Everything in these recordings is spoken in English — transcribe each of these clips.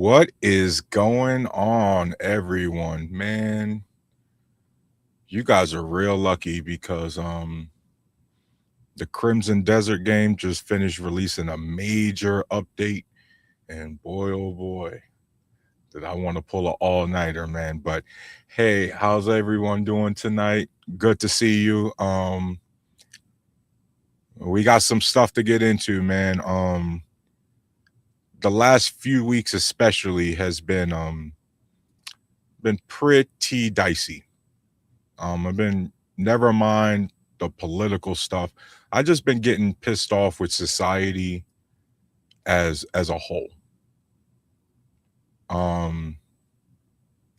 What is going on, everyone? Man, you guys are real lucky because the Crimson Desert game just finished releasing a major update, and boy oh boy, did I want to pull an all-nighter, man. But hey, how's everyone doing tonight? Good to see you. We got some stuff to get into, man. The last few weeks especially has been pretty dicey. I've been never mind the political stuff. I just been getting pissed off with society as a whole. Um,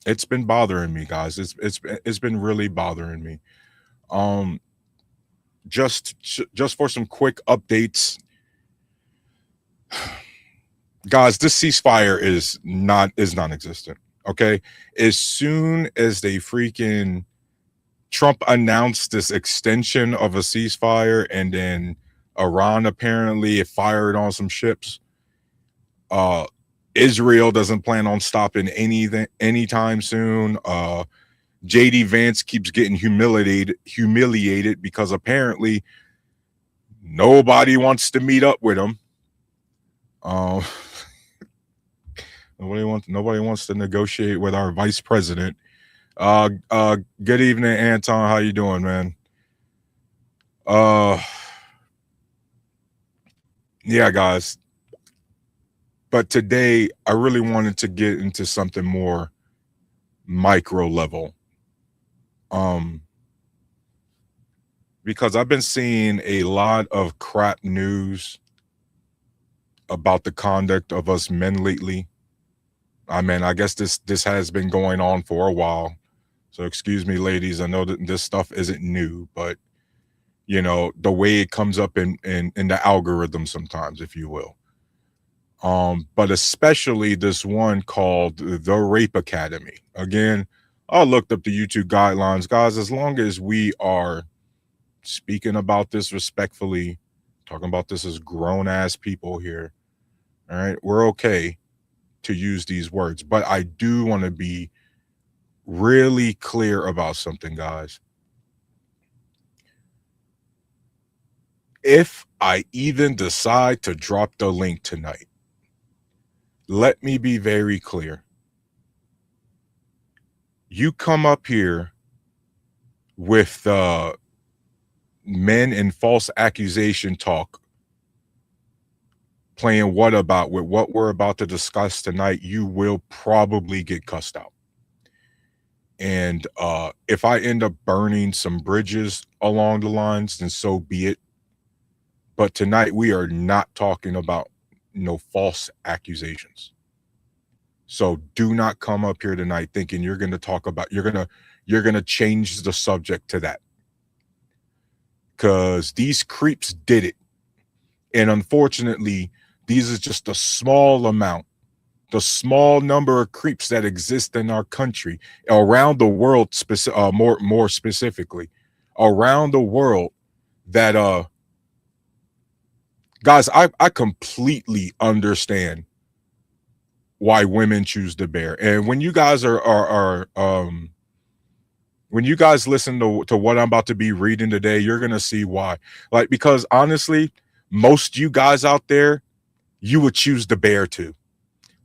it's been bothering me, guys. It's been really bothering me. Um, just for some quick updates, guys. This ceasefire is non-existent. Okay, as soon as they freaking Trump announced this extension of a ceasefire, and then Iran apparently fired on some ships. Uh, Israel doesn't plan on stopping anything anytime soon. JD Vance keeps getting humiliated because apparently nobody wants to meet up with him. Um, nobody wants to negotiate with our vice president. Good evening, Anton. How you doing, man? Uh, yeah, guys. But today I really wanted to get into something more micro level. Um, because I've been seeing a lot of crap news about the conduct of us men lately. I mean, I guess this has been going on for a while. So excuse me, ladies. I know that this stuff isn't new, but the way it comes up in the algorithm sometimes, if you will. But especially this one called the R.A.P.E Academy. Again, I looked up the YouTube guidelines, guys. As long as we are speaking about this respectfully, talking about this as grown ass people here, all right, we're okay to use these words. But I do want to be really clear about something, guys. If I even decide to drop the link tonight, let me be very clear. You come up here with men and false accusation talk, playing what about with what we're about to discuss tonight, you will probably get cussed out. And if I end up burning some bridges along the lines, then so be it. But tonight we are not talking about no false accusations. So do not come up here tonight thinking you're going to talk about you're going to change the subject to that. Cuz these creeps did it. And unfortunately, these is just a small amount, the small number of creeps that exist in our country, around the world, more specifically, around the world that guys, I completely understand why women choose the bear. And when you guys are when you guys listen to what I'm about to be reading today, you're gonna see why. Like, because honestly, most you guys out there, you would choose the bear too.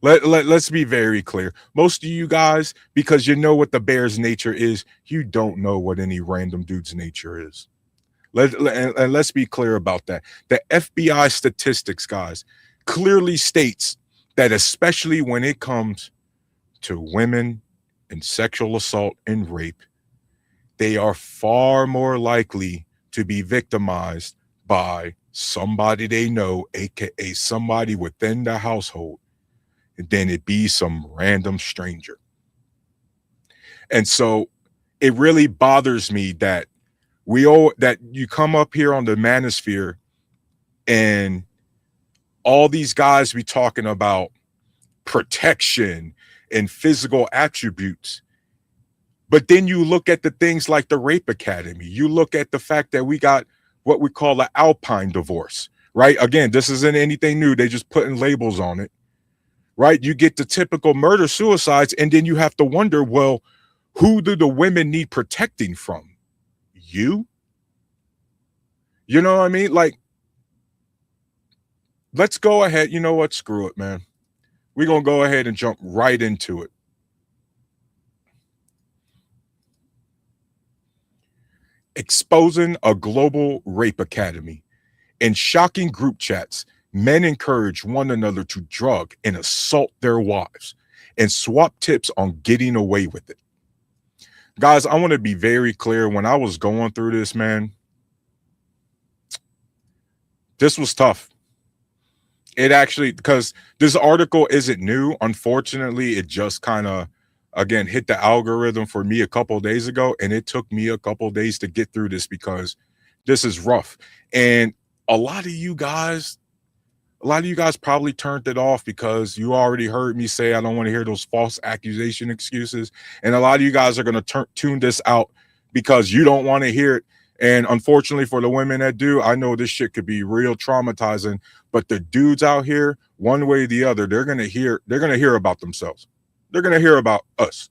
Let's be very clear. Most of you guys, because you know what the bear's nature is, you don't know what any random dude's nature is. And let's be clear about that. The FBI statistics, guys, clearly states that especially when it comes to women and sexual assault and rape, they are far more likely to be victimized by somebody they know, aka somebody within the household, than it be some random stranger. And so it really bothers me that that you come up here on the manosphere and all these guys be talking about protection and physical attributes. But then you look at the things like the R.A.P.E Academy. You look at the fact that we got what we call an alpine divorce, right? Again, this isn't anything new. They just putting labels on it, right? You get the typical murder suicides, and then you have to wonder, well, who do the women need protecting from? You? You know what I mean? Like, let's go ahead. You know what? Screw it, man. We're going to go ahead and jump right into it. Exposing a global rape academy. In shocking group chats, men encourage one another to drug and assault their wives and swap tips on getting away with it. Guys, I want to be very clear. When I was going through this, man, this was tough. It actually, because this article isn't new. Unfortunately, it just kind of, again, hit the algorithm for me a couple of days ago. And it took me a couple of days to get through this because this is rough. And a lot of you guys probably turned it off because you already heard me say I don't want to hear those false accusation excuses. And a lot of you guys are going to tune this out because you don't want to hear it. And unfortunately for the women that do, I know this shit could be real traumatizing. But the dudes out here, one way or the other, they're gonna hear about themselves. They're gonna hear about us.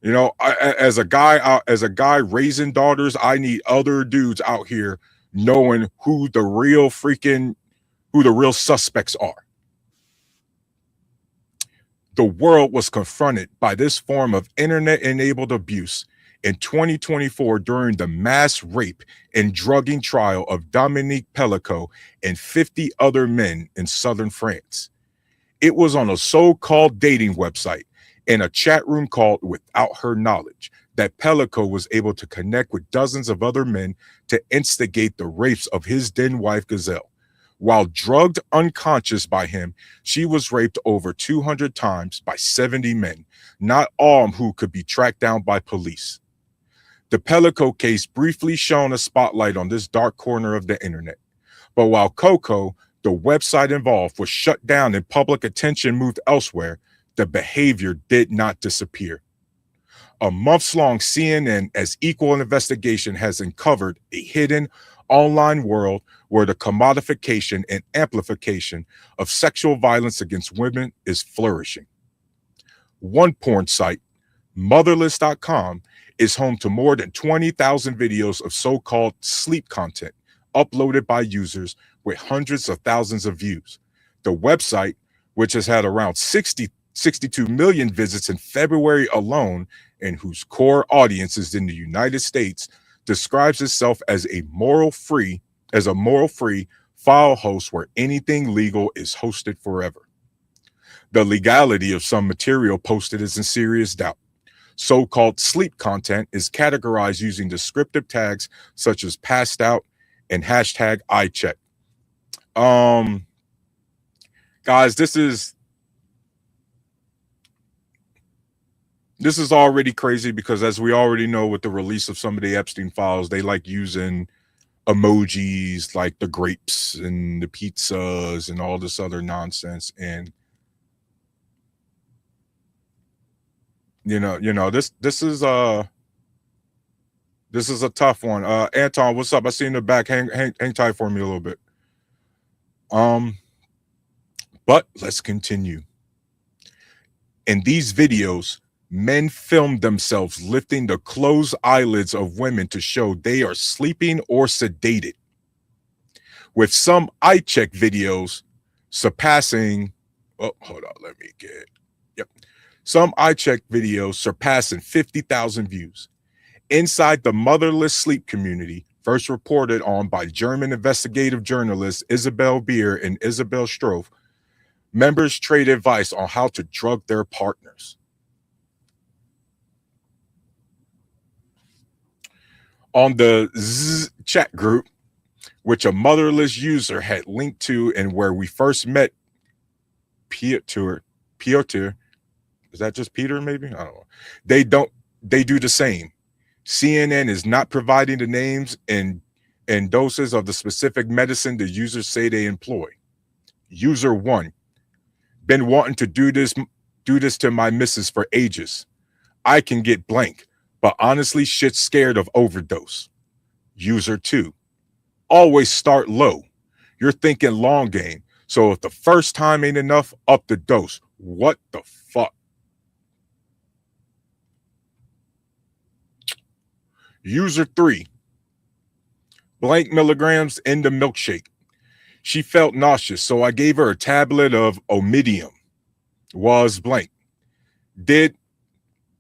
You know, as a guy raising daughters, I need other dudes out here knowing who the real suspects are. The world was confronted by this form of internet-enabled abuse in 2024 during the mass rape and drugging trial of Dominique Pellico and 50 other men in southern France. It was on a so-called dating website in a chat room called Without Her Knowledge that Pellico was able to connect with dozens of other men to instigate the rapes of his then wife Gazelle. While drugged unconscious by him, she was raped over 200 times by 70 men, not all who could be tracked down by police. The Pellico case briefly shone a spotlight on this dark corner of the internet. But while Coco, the website involved, was shut down and public attention moved elsewhere, the behavior did not disappear. A months-long CNN as equal investigation has uncovered a hidden online world where the commodification and amplification of sexual violence against women is flourishing. One porn site, motherless.com, is home to more than 20,000 videos of so-called sleep content uploaded by users with hundreds of thousands of views. The website, which has had around 62 million visits in February alone, and whose core audience is in the United States, describes itself as a moral-free file host where anything legal is hosted forever. The legality of some material posted is in serious doubt. So-called sleep content is categorized using descriptive tags such as passed out and hashtag #iCheck. Guys, this is already crazy because, as we already know, with the release of some of the Epstein files, they like using emojis like the grapes and the pizzas and all this other nonsense. And this is a tough one. Anton, what's up? I see you in the back. Hang tight for me a little bit. But let's continue. In these videos, men film themselves lifting the closed eyelids of women to show they are sleeping or sedated, with some #iCheck videos surpassing, some #iCheck videos surpassing 50,000 views. Inside the motherless sleep community, first reported on by German investigative journalists Isabel Beer and Isabel Strofe, members trade advice on how to drug their partners. On the chat group, which a motherless user had linked to and where we first met Piotr, is that just Peter maybe? I don't know. They do the same. CNN is not providing the names and doses of the specific medicine the users say they employ. User 1, been wanting to do this to my missus for ages. I can get blank, but honestly, shit's scared of overdose. User 2, always start low. You're thinking long game. So if the first time ain't enough, up the dose. What the fuck? User 3, blank milligrams in the milkshake. She felt nauseous, so I gave her a tablet of Omidium. Was blank. Did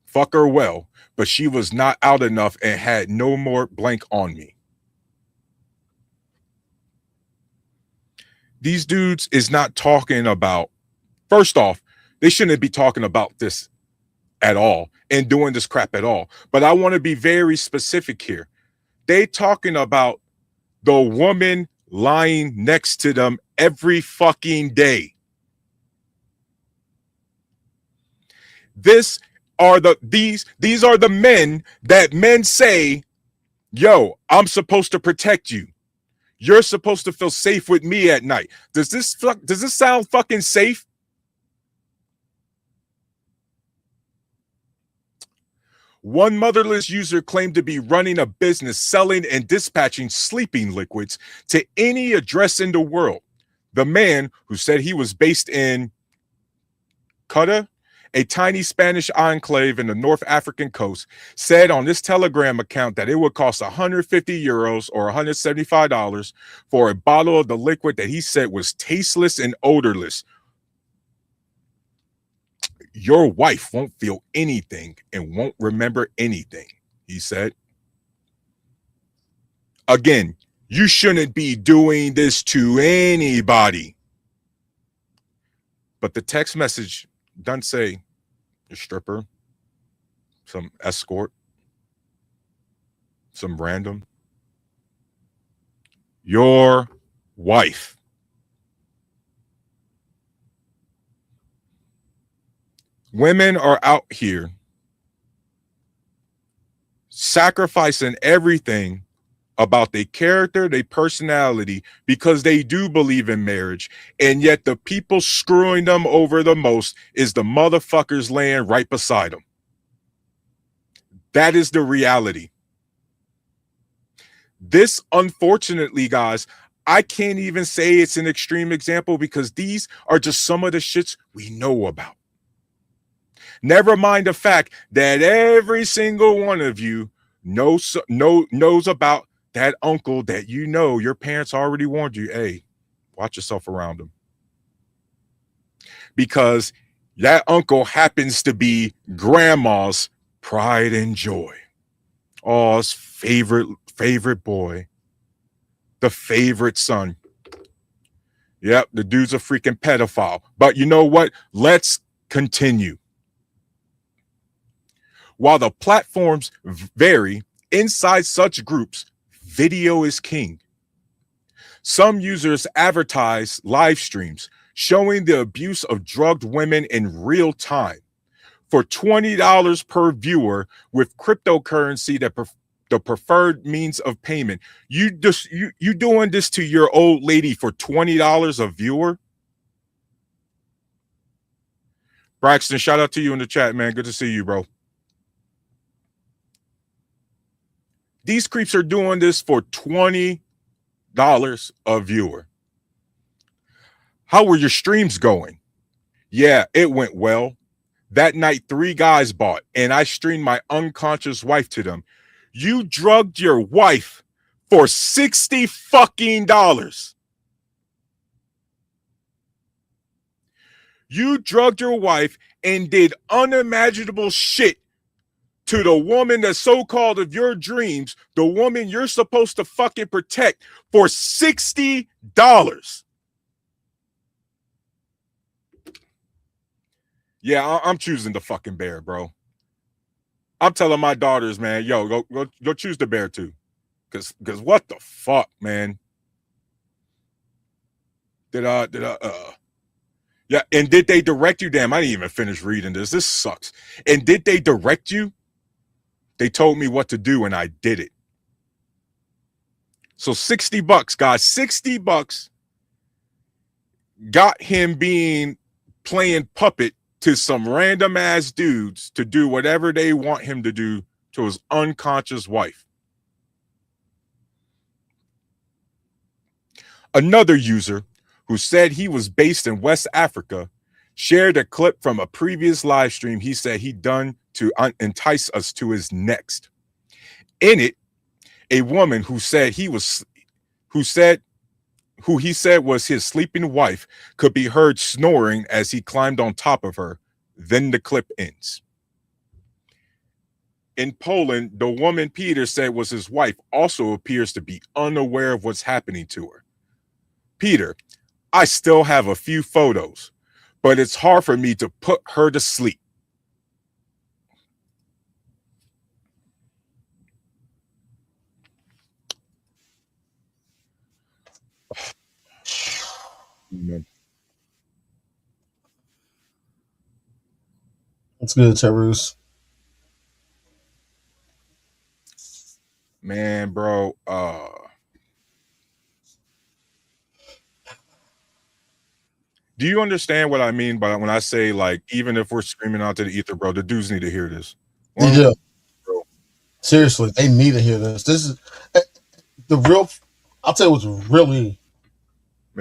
fuck her well, but she was not out enough and had no more blank on me. These dudes is not talking about, first off, they shouldn't be talking about this at all and doing this crap at all. But I want to be very specific here. They talking about the woman lying next to them every fucking day. These are the men that men say, yo, I'm supposed to protect you. You're supposed to feel safe with me at night. Does this sound fucking safe? One motherless user claimed to be running a business selling and dispatching sleeping liquids to any address in the world. The man, who said he was based in Qatar, a tiny Spanish enclave in the North African coast, said on this Telegram account that it would cost 150 euros or $175 for a bottle of the liquid that he said was tasteless and odorless. Your wife won't feel anything and won't remember anything, he said. Again, you shouldn't be doing this to anybody. But the text message doesn't say a stripper, some escort, some random. Your wife. Women are out here sacrificing everything about their character, their personality, because they do believe in marriage. And yet the people screwing them over the most is the motherfuckers laying right beside them. That is the reality. This, unfortunately, guys, I can't even say it's an extreme example because these are just some of the shits we know about. Never mind the fact that every single one of you knows about that uncle that you know your parents already warned you, hey, watch yourself around him. Because that uncle happens to be grandma's pride and joy. Oh, his favorite boy. The favorite son. Yep, the dude's a freaking pedophile. But you know what? Let's continue. While the platforms vary, inside such groups, video is king. Some users advertise live streams showing the abuse of drugged women in real time for $20 per viewer with cryptocurrency that the preferred means of payment. You doing this to your old lady for $20 a viewer? Braxton, shout out to you in the chat, man. Good to see you, bro. These creeps are doing this for $20 a viewer. How were your streams going? Yeah, it went well. That night, 3 guys bought, and I streamed my unconscious wife to them. You drugged your wife for $60 fucking dollars. You drugged your wife and did unimaginable shit to the woman that's so-called of your dreams, the woman you're supposed to fucking protect, for $60. Yeah, I'm choosing the fucking bear, bro. I'm telling my daughters, man, yo, go choose the bear too. Cause what the fuck, man? Yeah, and did they direct you? Damn, I didn't even finish reading this. This sucks. And did they direct you? They told me what to do and I did it. So $60, guys, $60 got him playing puppet to some random ass dudes to do whatever they want him to do to his unconscious wife. Another user who said he was based in West Africa shared a clip from a previous live stream he said he'd done to entice us to his next. In it, a woman who he said was his sleeping wife could be heard snoring as he climbed on top of her. Then the clip ends. In Poland, the woman Peter said was his wife also appears to be unaware of what's happening to her. Peter, I still have a few photos, but it's hard for me to put her to sleep. That's good, Terrence. Man, bro, do you understand what I mean by when I say, like, even if we're screaming out to the ether, bro, the dudes need to hear this? Yeah. Seriously, they need to hear this. This is the real. I'll tell you what's really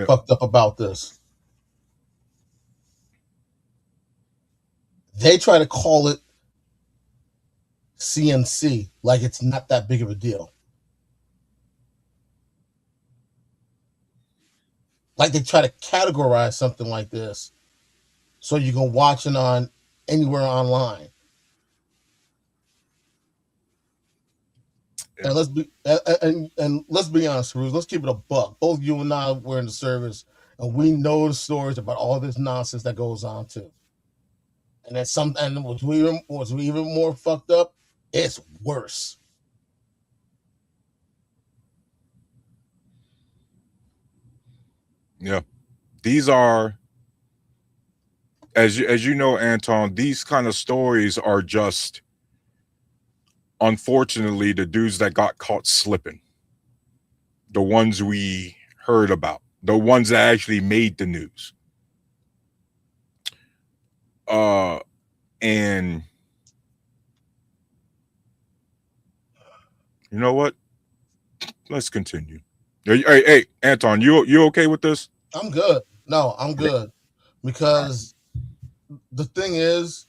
fucked up about this. They try to call it CNC like it's not that big of a deal. Like they try to categorize something like this so you can watch it on anywhere online. Yeah. And let's be honest, Bruce. Let's keep it a buck. Both you and I were in the service, and we know the stories about all this nonsense that goes on too. And then and what's even more fucked up, it's worse. Yeah, these are, as you know, Anton, these kind of stories are just, unfortunately, the dudes that got caught slipping, the ones we heard about, the ones that actually made the news. And you know what? Let's continue. Hey, Anton, you okay with this? I'm good. No, I'm good. Because the thing is,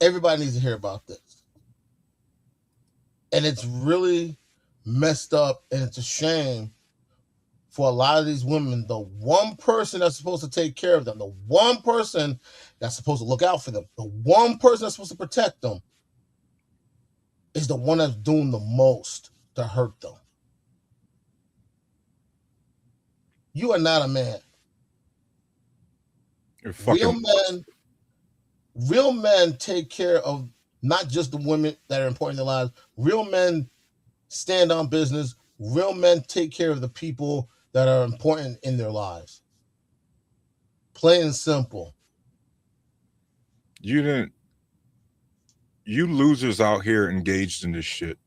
everybody needs to hear about this. And it's really messed up, and it's a shame for a lot of these women. The one person that's supposed to take care of them, the one person that's supposed to look out for them, the one person that's supposed to protect them is the one that's doing the most to hurt them. You are not a man. Real men take care of not just the women that are important in their lives. Real men stand on business. Real men take care of the people that are important in their lives. Plain and simple. You losers out here engaged in this shit.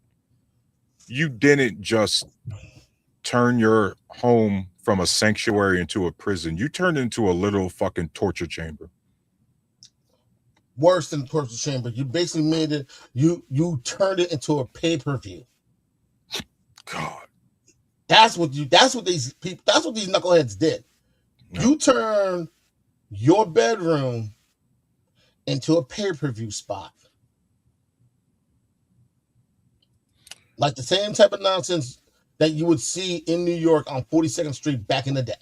You didn't just turn your home from a sanctuary into a prison. You turned into a little fucking torture chamber. Worse than torture chamber. You basically made it. You turned it into a pay-per-view. God. That's what these knuckleheads did. No. You turned your bedroom into a pay-per-view spot. Like the same type of nonsense that you would see in New York on 42nd Street back in the day.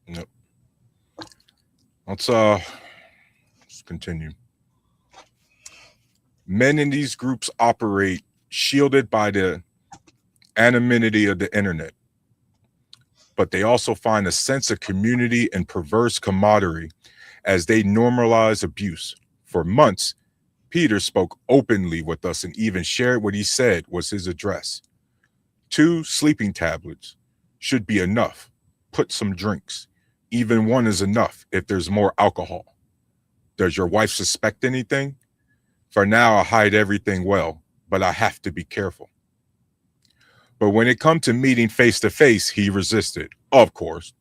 Yep. Let's continue. Men in these groups operate shielded by the anonymity of the internet, but they also find a sense of community and perverse camaraderie as they normalize abuse. For months, Peter spoke openly with us and even shared what he said was his address. 2 sleeping tablets should be enough. Put some drinks. Even 1 is enough if there's more alcohol. Does your wife suspect anything? For now, I hide everything well, but I have to be careful. But when it come to meeting face to face, he resisted, of course.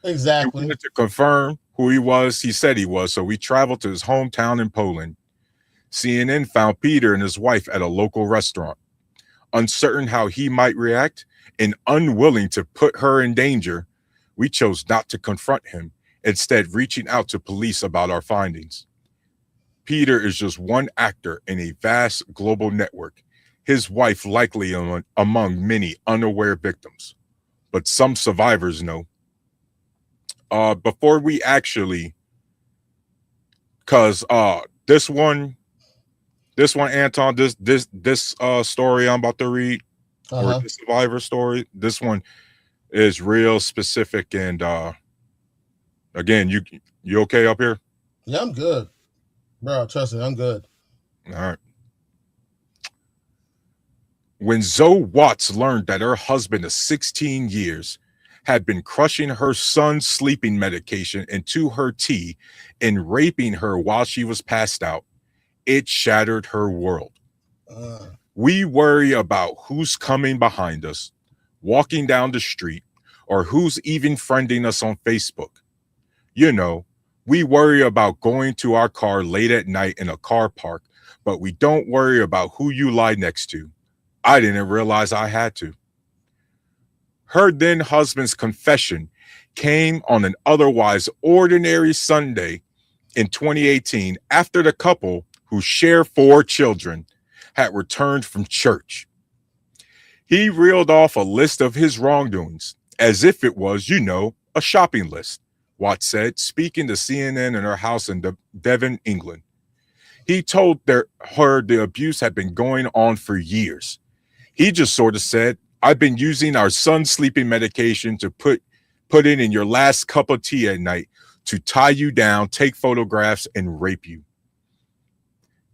Exactly. He wanted to confirm who he was. He said he was, so we traveled to his hometown in Poland. CNN found Peter and his wife at a local restaurant. Uncertain how he might react and unwilling to put her in danger, We chose not to confront him, instead, reaching out to police about our findings. Peter is just one actor in a vast global network, his wife likely among many unaware victims. But some survivors know. Before we actually, because this one, Anton, this story I'm about to read, or Uh-huh. the survivor story, this one is real specific. And again, you okay up here? Yeah, I'm good. Bro, trust me, I'm good. All right. When Zoe Watts learned that her husband of 16 years had been crushing her son's sleeping medication into her tea and raping her while she was passed out, it shattered her world. Uh, We worry about who's coming behind us, walking down the street, or who's even friending us on Facebook. You know, we worry about going to our car late at night in a car park, but we don't worry about who you lie next to. I didn't realize I had to. Her then husband's confession came on an otherwise ordinary Sunday in 2018 after the couple, who share 4 children, had returned from church. He reeled off a list of his wrongdoings as if it was, a shopping list, Watts said, speaking to CNN in her house in Devon, England. He told her the abuse had been going on for years. He just sort of said, I've been using our son's sleeping medication to put it in your last cup of tea at night to tie you down, take photographs, and rape you.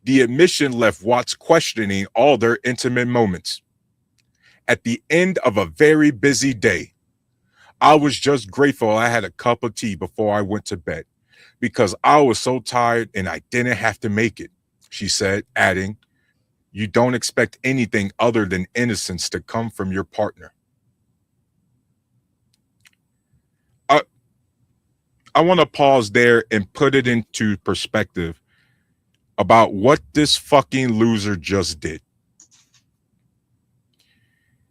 The admission left Watts questioning all their intimate moments. At the end of a very busy day, I was just grateful I had a cup of tea before I went to bed because I was so tired and I didn't have to make it, she said, adding, you don't expect anything other than innocence to come from your partner. I want to pause there and put it into perspective about what this fucking loser just did.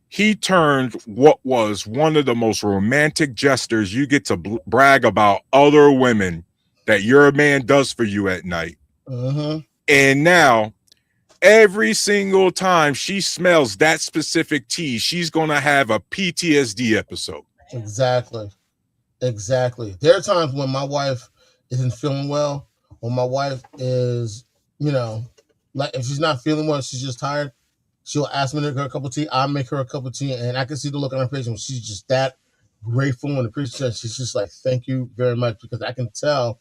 He turned what was one of the most romantic gestures you get to brag about other women that your man does for you at night. uh-huh. And now, every single time she smells that specific tea, she's going to have a PTSD episode. Exactly. Exactly. There are times when my wife isn't feeling well, when my wife is, like if she's not feeling well, she's just tired, she'll ask me to make her a cup of tea. I'll make her a cup of tea, and I can see the look on her face when she's just that grateful and appreciative. She's just like, thank you very much, because I can tell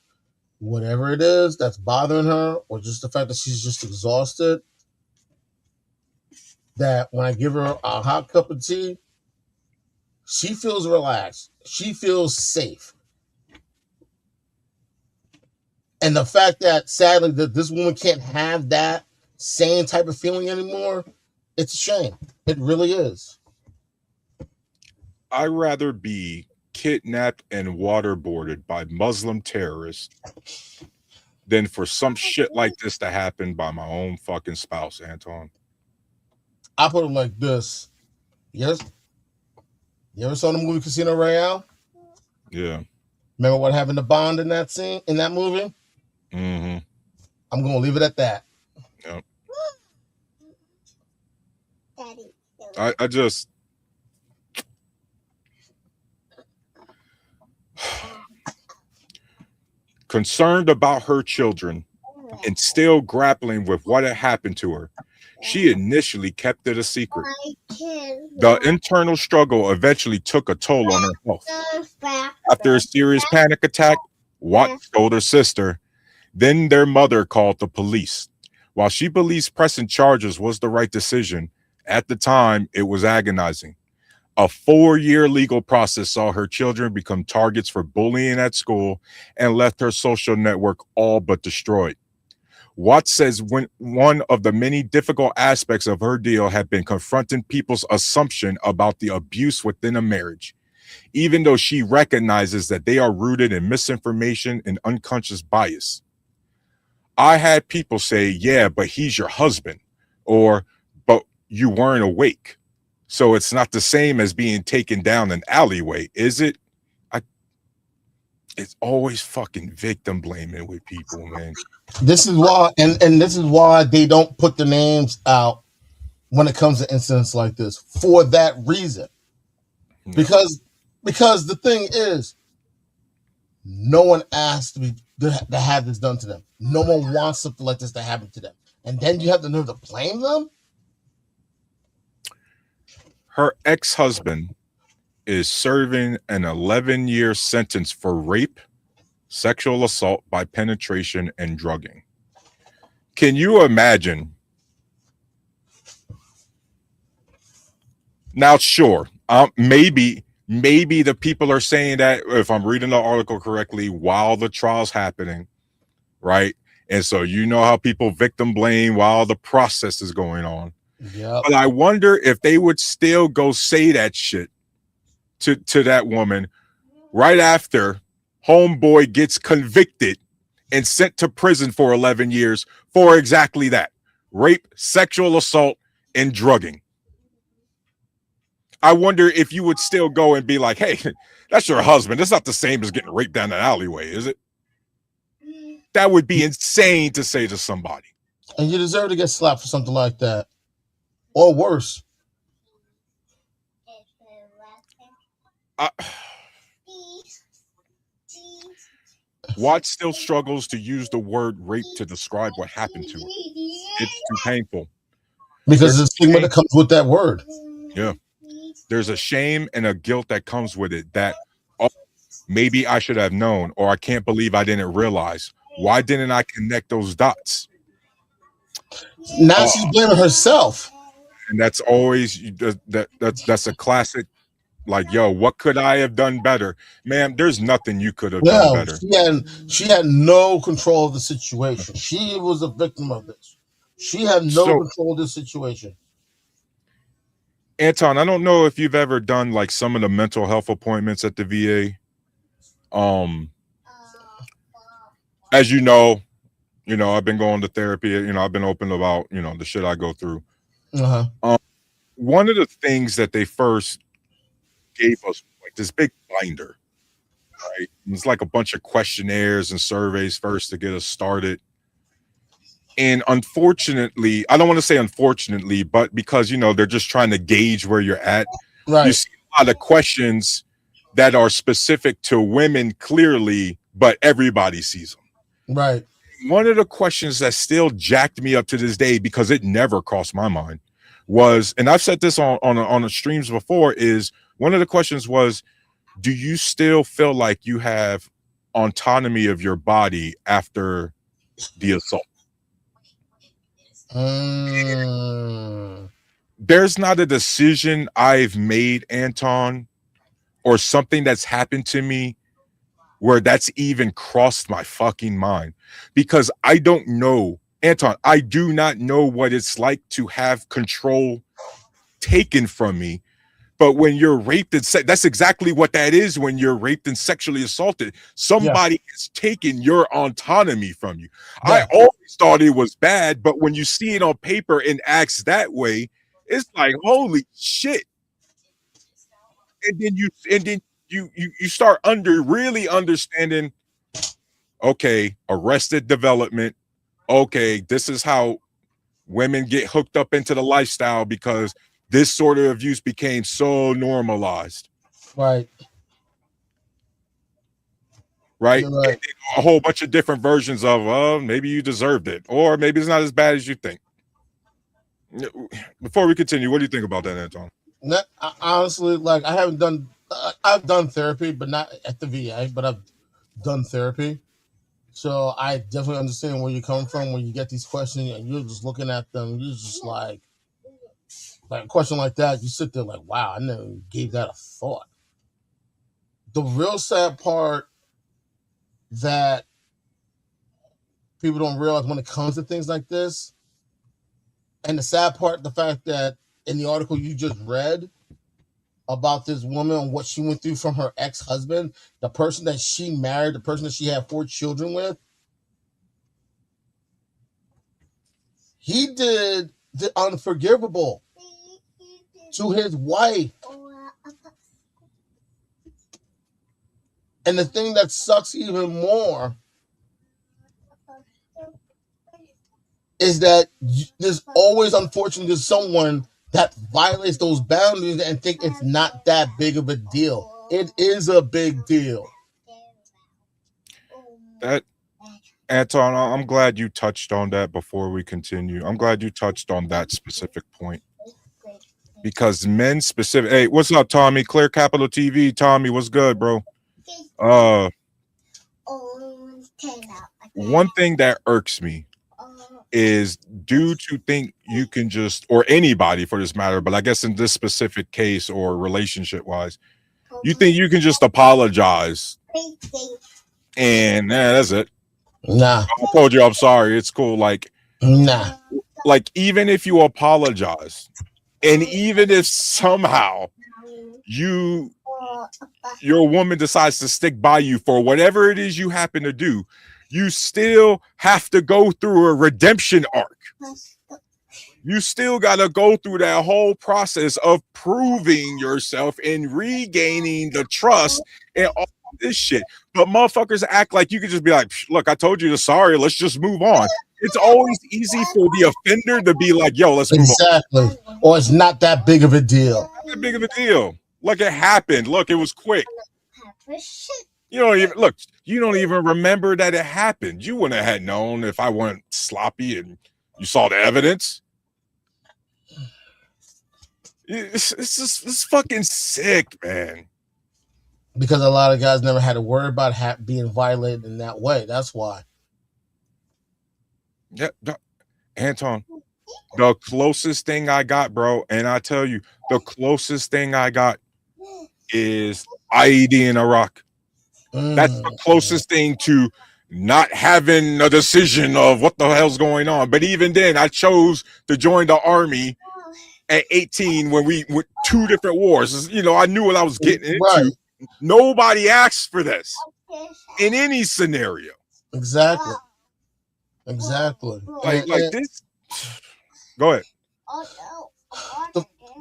whatever it is that's bothering her, or just the fact that she's just exhausted, that when I give her a hot cup of tea, she feels relaxed. She feels safe. And the fact that sadly that this woman can't have that same type of feeling anymore, it's a shame. It really is. I'd rather be kidnapped and waterboarded by Muslim terrorists than for some shit like this to happen by my own fucking spouse, Anton. I put it like this. Yes. You ever saw the movie Casino Royale? Yeah. Remember what happened to Bond in that scene, in that movie? Mm-hmm. I'm going to leave it at that. Yep. I just concerned about her children and still grappling with what had happened to her. She initially kept it a secret. The internal struggle eventually took a toll on her health. After a serious panic attack, Watts told her sister. Then their mother called the police. While she believes pressing charges was the right decision, at the time it was agonizing. A 4-year legal process saw her children become targets for bullying at school and left her social network all but destroyed. Watts says when one of the many difficult aspects of her deal had been confronting people's assumption about the abuse within a marriage, even though she recognizes that they are rooted in misinformation and unconscious bias. I had people say, yeah, but he's your husband, or, but you weren't awake. So it's not the same as being taken down an alleyway, is it? It's always fucking victim blaming with people, man. This is why, and this is why they don't put the names out when it comes to incidents like this, for that reason. Yeah. Because the thing is, no one asked to have this done to them. No one wants something like this to happen to them, and then you have the nerve to blame them. Her ex-husband is serving an 11-year sentence for rape, sexual assault by penetration, and drugging. Can you imagine? Now, sure, maybe the people are saying that, if I'm reading the article correctly, while the trial's happening, right? And so you know how people victim blame while the process is going on. Yep. But I wonder if they would still go say that shit to that woman right after homeboy gets convicted and sent to prison for 11 years for exactly that: rape, sexual assault, and drugging. I wonder if you would still go and be like, hey, that's your husband. That's not the same as getting raped down the alleyway, is it? That would be insane to say to somebody. And you deserve to get slapped for something like that, or worse. I, Watts still struggles to use the word rape to describe what happened to her. It's too painful. Because the stigma that comes with that word. Yeah. There's a shame and a guilt that comes with it that, oh, maybe I should have known, or I can't believe I didn't realize. Why didn't I connect those dots? Now she's blaming herself. And that's always that's a classic. Like, yo, what could I have done better? Man, there's nothing you could have done better. She had no control of the situation. She was a victim of this. She had no control of the situation. Anton, I don't know if you've ever done like some of the mental health appointments at the VA. As you know, I've been going to therapy. I've been open about the shit I go through. One of the things that they first gave us, like, this big binder, right? It's like a bunch of questionnaires and surveys first to get us started. And unfortunately, I don't want to say unfortunately, but because they're just trying to gauge where you're at. Right. You see a lot of questions that are specific to women clearly, but everybody sees them. Right. One of the questions that still jacked me up to this day, because it never crossed my mind, was, and I've said this on the streams before, is one of the questions was, do you still feel like you have autonomy of your body after the assault? There's not a decision I've made, Anton, or something that's happened to me where that's even crossed my fucking mind, because I don't know, Anton, I do not know what it's like to have control taken from me. But when you're raped and that's exactly what that is. When you're raped and sexually assaulted, somebody has taken your autonomy from you. Yeah. I always thought it was bad, but when you see it on paper and acts that way, it's like, holy shit. And then you start really understanding, okay, arrested development. Okay, this is how women get hooked up into the lifestyle, because this sort of abuse became so normalized. Right. Right. A whole bunch of different versions of, maybe you deserved it, or maybe it's not as bad as you think. Before we continue, what do you think about that, Anton? Honestly, like, I haven't done, I've done therapy, but not at the VA, but I've done therapy. So I definitely understand where you're coming from when you get these questions and you're just looking at them. You're just like a question like that, you sit there like, wow, I never gave that a thought. The real sad part that people don't realize when it comes to things like this, and the sad part, the fact that in the article you just read about this woman and what she went through from her ex-husband, the person that she married, the person that she had 4 children with, he did the unforgivable to his wife. And the thing that sucks even more is that there's always, unfortunately, someone that violates those boundaries and think it's not that big of a deal. It is a big deal. That Anton, I'm glad you touched on that before we continue. I'm glad you touched on that specific point because men specific. Hey, what's up, Tommy? Clear Capital TV. Tommy, what's good, bro? Uh, one thing that irks me is dudes who think you can just, or anybody for this matter, but I guess in this specific case or relationship wise, you think you can just apologize and that's it. Nah, I told you I'm sorry. It's cool. nah. Like even if you apologize, and even if somehow you your woman decides to stick by you for whatever it is you happen to do, you still have to go through a redemption arc. You still got to go through that whole process of proving yourself and regaining the trust and all this shit. But motherfuckers act like you could just be like, look, I told you to sorry, let's just move on. It's always easy for the offender to be like, yo, let's move on. Exactly. Or it's not that big of a deal. Not that big of a deal. Look, it happened. Look, it was quick. You don't even look, you don't even remember that it happened. You wouldn't have known if I went sloppy and you saw the evidence. It's fucking sick, man. Because a lot of guys never had to worry about being violated in that way. That's why. Yeah, Anton, the closest thing I got, bro, and I tell you, the closest thing I got is IED in Iraq. That's the closest thing to not having a decision of what the hell's going on. But even then, I chose to join the army at 18 when we went 2 different wars. You know, I knew what I was getting into. Right. Nobody asks for this in any scenario. Exactly. Exactly. Like this. Go ahead.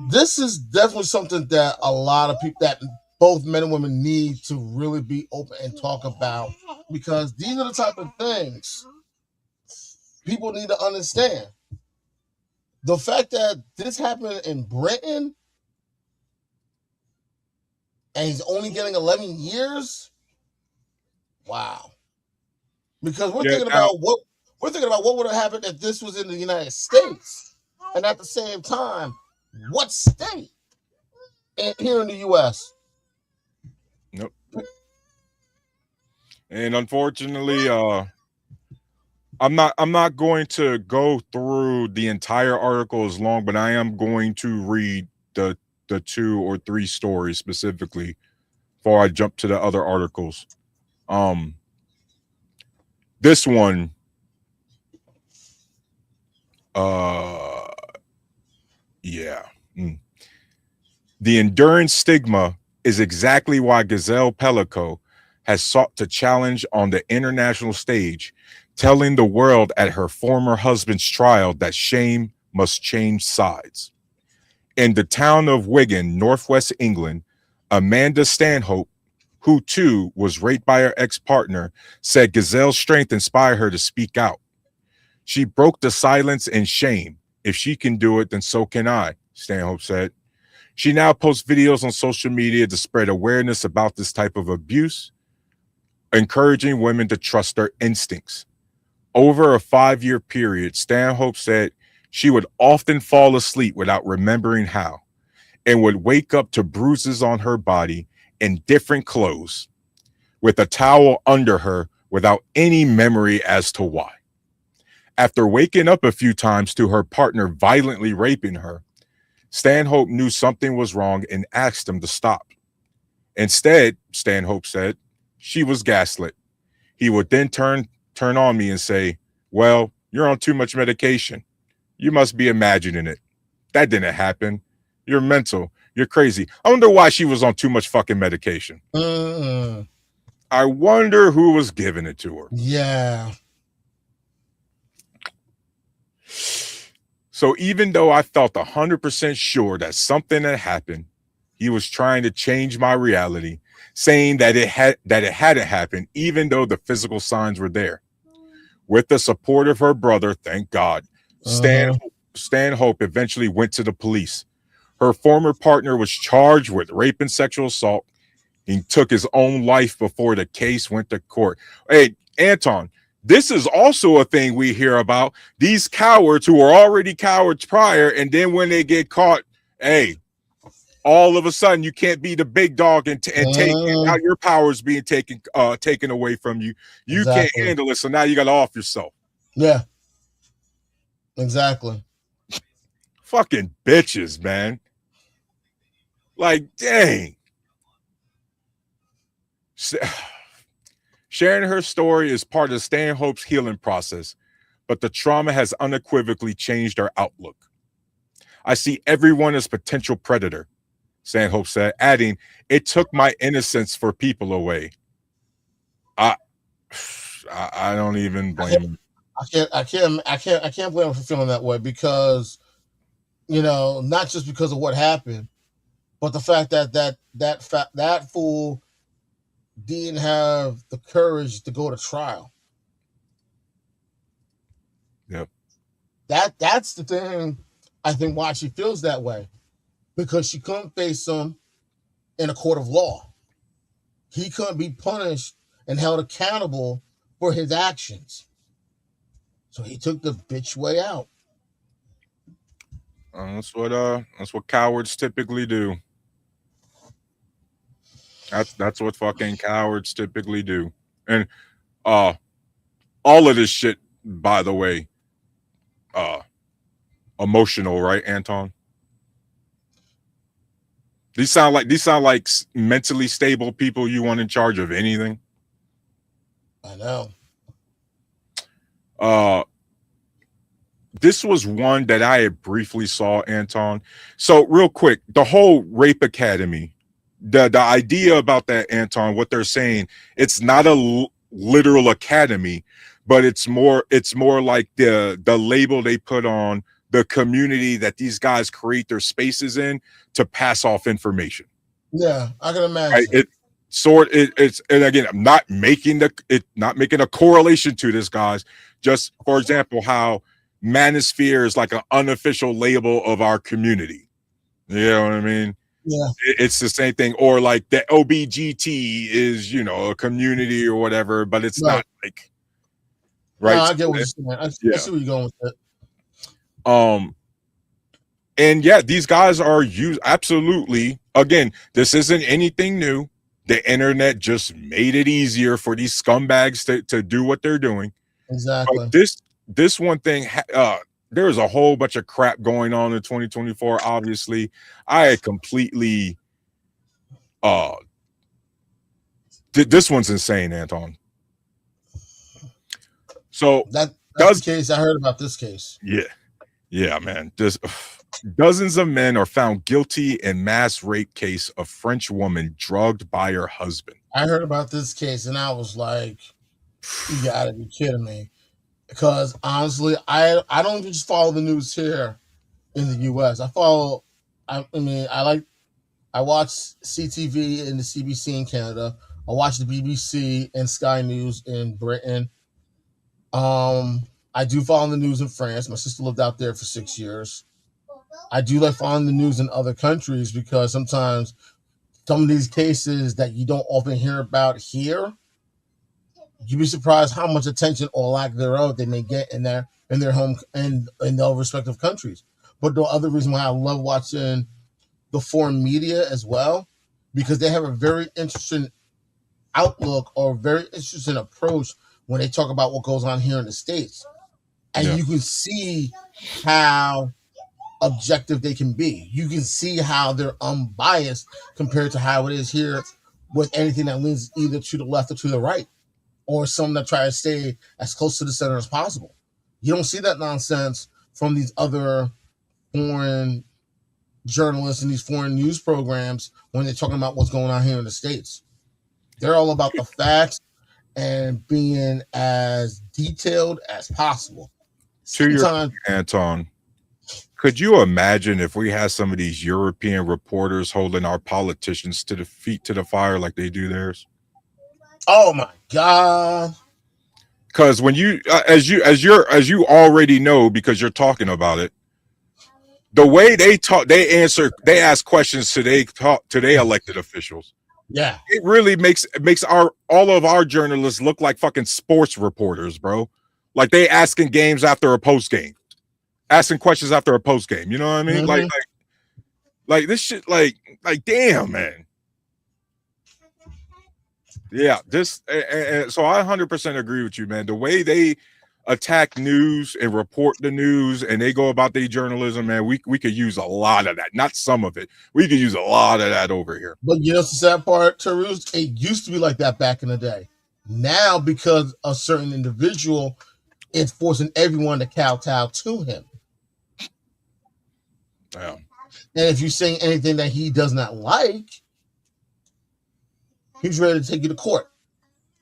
This is definitely something that a lot of people, that both men and women, need to really be open and talk about, because these are the type of things people need to understand. The fact that this happened in Britain and he's only getting 11 years, wow. Because we're thinking about what would have happened if this was in the United States, and at the same time, what state here in the U.S. Nope. And unfortunately, I'm not going to go through the entire article as long, but I am going to read the 2 or 3 stories specifically before I jump to the other articles. This one, yeah. The enduring stigma is exactly why Gazelle Pellico has sought to challenge on the international stage, telling the world at her former husband's trial that shame must change sides. In the town of Wigan, northwest England, Amanda Stanhope, who too was raped by her ex-partner, said Gazelle's strength inspired her to speak out. She broke the silence and shame. If she can do it, then so can I, Stanhope said. She now posts videos on social media to spread awareness about this type of abuse, encouraging women to trust their instincts. Over a 5-year period, Stanhope said she would often fall asleep without remembering how, and would wake up to bruises on her body in different clothes, with a towel under her without any memory as to why. After waking up a few times to her partner violently raping her, Stanhope knew something was wrong and asked him to stop. Instead, Stanhope said, she was gaslit. He would then turn on me and say, well, you're on too much medication. You must be imagining it. That didn't happen. You're mental. You're crazy. I wonder why she was on too much fucking medication. I wonder who was giving it to her. Yeah. So even though I felt 100% sure that something had happened, he was trying to change my reality, saying that it hadn't happened, even though the physical signs were there. With the support of her brother, thank God, Stan Uh-huh. Stanhope eventually went to the police. Her former partner was charged with rape and sexual assault. He took his own life before the case went to court. Hey, Anton, this is also a thing we hear about. These cowards who are already cowards prior, and then when they get caught, hey, all of a sudden you can't be the big dog and take Uh-huh. now your power is being taken away from you. You can't Exactly. handle it, so now you got to off yourself. Yeah, exactly. Fucking bitches, man. Like, dang. Sharing her story is part of Stanhope's healing process, but the trauma has unequivocally changed her outlook. I see everyone as potential predator, Stanhope said, adding, "It took my innocence for people away." I I don't even I can't, blame him. I can't blame him for feeling that way because not just because of what happened, but the fact that fool didn't have the courage to go to trial. Yep. That's the thing. I think why she feels that way because she couldn't face him in a court of law. He couldn't be punished and held accountable for his actions. So he took the bitch way out. That's what cowards typically do. That's what fucking cowards typically do. And uh all of this shit, by the way, uh emotional, right, Anton? These sound like mentally stable people you want in charge of anything. I know. Uh this was one that I had briefly saw, Anton. So real quick, the whole rape academy, the idea about that, Anton, what they're saying, it's not a literal academy, but it's more like the label they put on the community that these guys create their spaces in to pass off information. Yeah, I can Right? imagine. It's and again, I'm not making a correlation to this, guys. Just for example, how manosphere is like an unofficial label of our community. You know what I mean? Yeah. It's the same thing. Or like the OBGT is, a community or whatever, but it's Right. not like No, right. I So get what you're saying. I yeah. see where you're going with it. Um and yeah, these guys are used absolutely. Again, this isn't anything new. The internet just made it easier for these scumbags to do what they're doing. But Exactly. this one thing, there's a whole bunch of crap going on in 2024. Obviously, I had completely uh this one's insane, Anton. So That's the does case. I heard about this case. yeah, yeah, man. Just dozens of men are found guilty in mass rape case of French woman drugged by her husband. I heard about this case and I was like, you gotta be kidding me. Because honestly, I don't just follow the news here in the US. I mean I watch CTV and the CBC in Canada. I watch the BBC and Sky News in Britain. I do follow the news in France. My sister lived out there for 6 years. I do like following the news in other countries because sometimes some of these cases that you don't often hear about here, you'd be surprised how much attention or lack thereof they may get in their home and in their respective countries. But the other reason why I love watching the foreign media as well, because they have a very interesting outlook or very interesting approach when they talk about what goes on here in the States. And Yeah, you can see how objective they can be. You can see how they're unbiased compared to how it is here with anything that leans either to the left or to the right, or some that try to stay as close to the center as possible. You don't see that nonsense from these other foreign journalists and these foreign news programs when they're talking about what's going on here in the States. They're all about the facts and being as detailed as possible. to your Sometimes, point, Anton. Could you imagine if we had some of these European reporters holding our politicians to the feet to the fire like they do theirs? Oh my God. Because when you, as you already know, because you're talking about it, the way they talk, they ask questions to they elected officials. Yeah. It really makes our all of our journalists look like fucking sports reporters, bro. Like they asking games after a post game, asking questions after a post game. You know what I mean? Mm-hmm. Like this shit, like damn, man. Yeah, so I 100% agree with you, man. The way they attack news and report the news and they go about their journalism, man, we could use a lot of that. Not some of it. We could use a lot of that over here. But you know what's the sad part, Tarus? It used to be like that back in the day. Now, because a certain individual, it's forcing everyone to kowtow to him. Yeah. And if you say anything that he does not like, he's ready to take you to court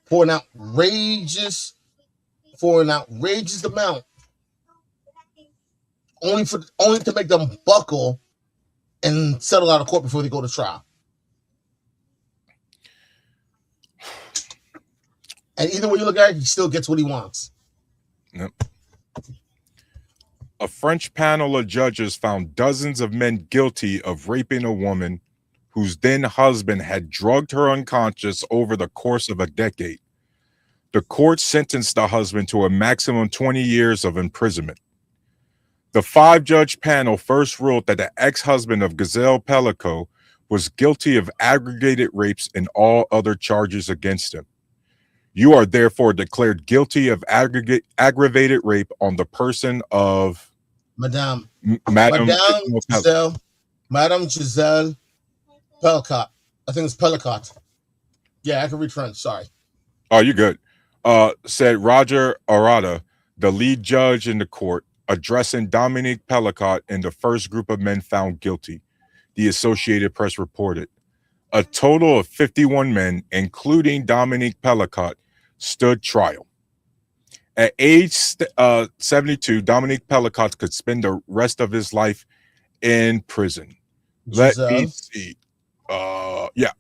for an outrageous amount, only to make them buckle and settle out of court before they go to trial. And either way you look at it, he still gets what he wants. Yep. A French panel of judges found dozens of men guilty of raping a woman whose then husband had drugged her unconscious over the course of a decade. The court sentenced the husband to a maximum 20 years of imprisonment. The 5-judge panel first ruled that the ex-husband of Gazelle Pellico was guilty of aggregated rapes and all other charges against him. You are therefore declared guilty of aggravated rape on the person of Madame Madame Giselle Pellicott. I think it's Pellicott. Yeah, I can read French. Sorry. Oh, you're good. Said Roger Arata, the lead judge in the court, addressing Dominique Pellicott and the first group of men found guilty. The Associated Press reported. A total of 51 men, including Dominique Pellicott, stood trial. At age 72, Dominique Pellicott could spend the rest of his life in prison. Let me see. Yeah.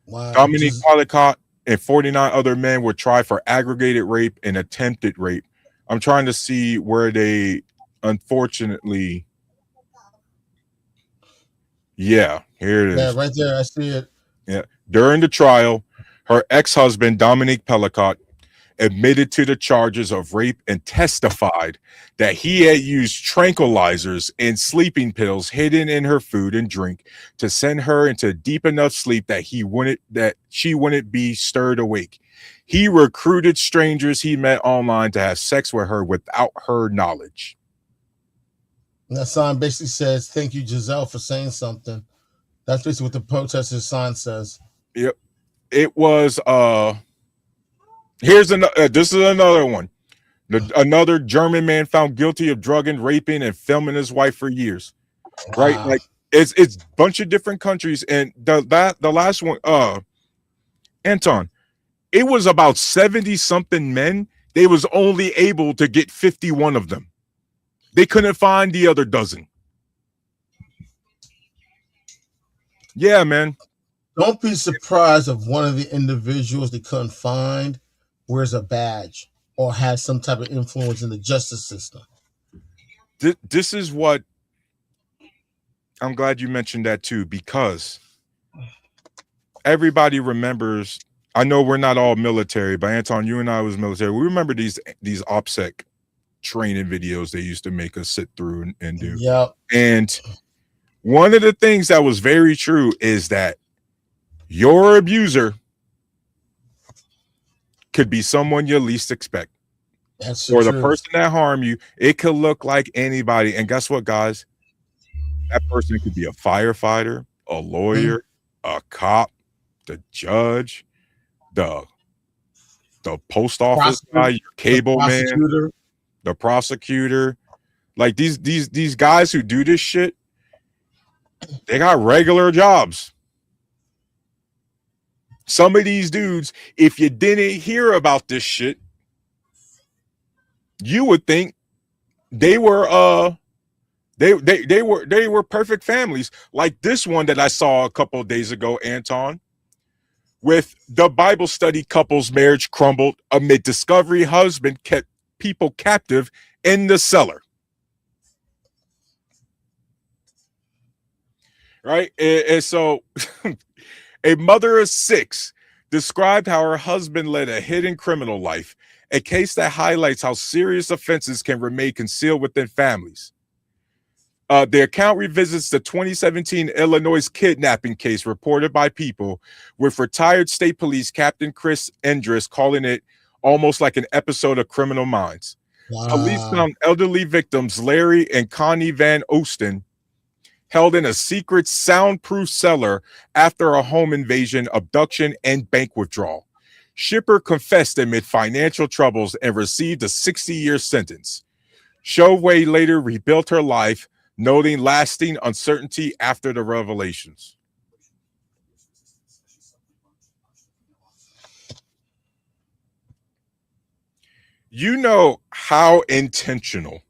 Wow. Dominique Pellicott and 49 other men were tried for aggravated rape and attempted rape. I'm trying to see where they, unfortunately, yeah, here it is. Yeah, right there. I see it. Yeah. During the trial, her ex-husband, Dominique Pellicott, admitted to the charges of rape and testified that he had used tranquilizers and sleeping pills hidden in her food and drink to send her into deep enough sleep that she wouldn't be stirred awake. He recruited strangers he met online to have sex with her without her knowledge. And that sign basically says, "Thank you, Giselle, for saying something." That's basically what the protesters' sign says. Yep. It was here's another this is another one. Another German man found guilty of drugging, raping, and filming his wife for years. Wow. Right? Like it's a bunch of different countries. And the last one, Anton, it was about 70 something men. They was only able to get 51 of them. They couldn't find the other dozen. Yeah, man. Don't be surprised if one of the individuals they couldn't find wears a badge or has some type of influence in the justice system. This is what I'm glad you mentioned that too, because everybody remembers. I know we're not all military, but Anton, you and I was military. We remember these OPSEC training videos they used to make us sit through and do. Yep. And one of the things that was very true is that your abuser could be someone you least expect. That's or the person that harmed you. It could look like anybody. And guess what, guys? That person could be a firefighter, a lawyer, a cop, the judge, the post office guy, your cable man, the prosecutor. Like these guys who do this shit, they got regular jobs. Some of these dudes, if you didn't hear about this shit, you would think they were they were perfect families. Like this one that I saw a couple of days ago, Anton, with the Bible study couple's marriage crumbled amid discovery husband kept people captive in the cellar. Right? And so a mother of six described how her husband led a hidden criminal life, a case that highlights how serious offenses can remain concealed within families. The account revisits the 2017 Illinois kidnapping case reported by People, with retired state police Captain Chris Endress calling it almost like an episode of Criminal Minds. Police Wow. found elderly victims Larry and Connie Van Osten held in a secret soundproof cellar after a home invasion, abduction, and bank withdrawal. Shipper confessed amid financial troubles and received a 60-year sentence. Shovey later rebuilt her life, noting lasting uncertainty after the revelations. You know how intentional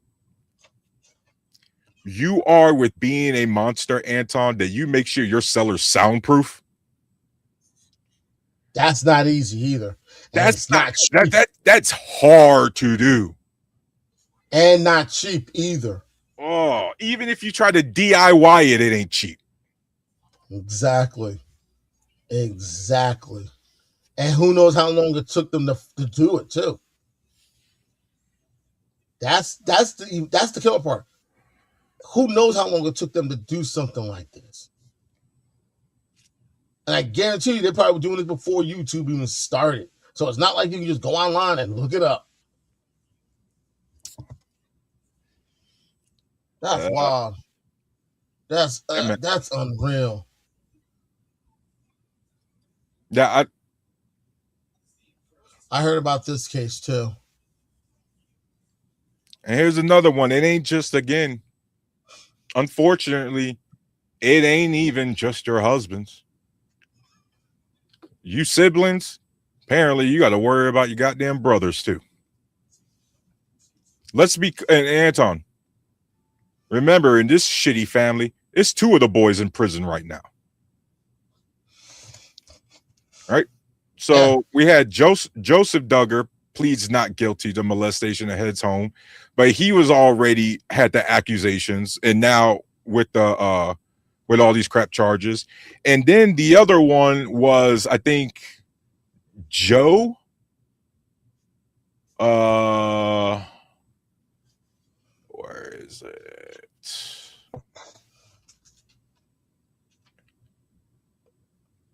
you are with being a monster, Anton, that you make sure your cellar's soundproof? That's not easy either. And That's it's not not cheap. that's hard to do. And not cheap either. Oh, even if you try to DIY it, it ain't cheap. Exactly. Exactly. And who knows how long it took them to do it too. That's the killer part. Who knows how long it took them to do something like this? And I guarantee you they probably were doing this before YouTube even started. So it's not like you can just go online and look it up. That's Uh, wild. That's yeah, man. that's unreal. Yeah, I heard about this case too. and here's another one. It ain't just again, unfortunately, it ain't even just your husbands. You siblings, apparently you got to worry about your goddamn brothers too. Let's be and Anton. Remember, in this shitty family, it's two of the boys in prison right now. Right? Yeah. So we had Joseph Duggar pleads not guilty to molestation and heads home, but he was already had the accusations, and now with all these crap charges. And then the other one was, I think, Joe. Where is it?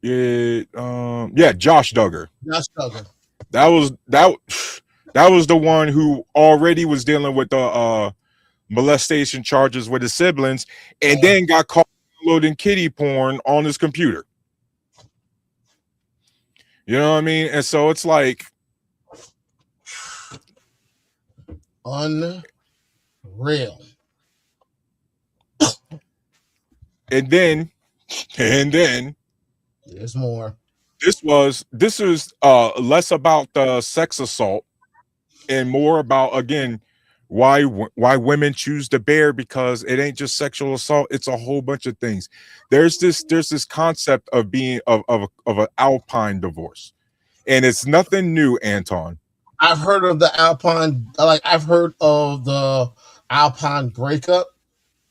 Yeah, Josh Duggar. That's Duggar. That was the one who already was dealing with the molestation charges with his siblings, and Yeah. then got caught downloading kiddie porn on his computer. You know what I mean? And so it's like, Unreal. and then There's more. this is less about the sex assault and more about, again, why women choose to bear, because it ain't just sexual assault, it's a whole bunch of things. There's this concept of being of an alpine divorce, and it's nothing new, Anton. I've heard of the Alpine, like I've heard of the Alpine breakup,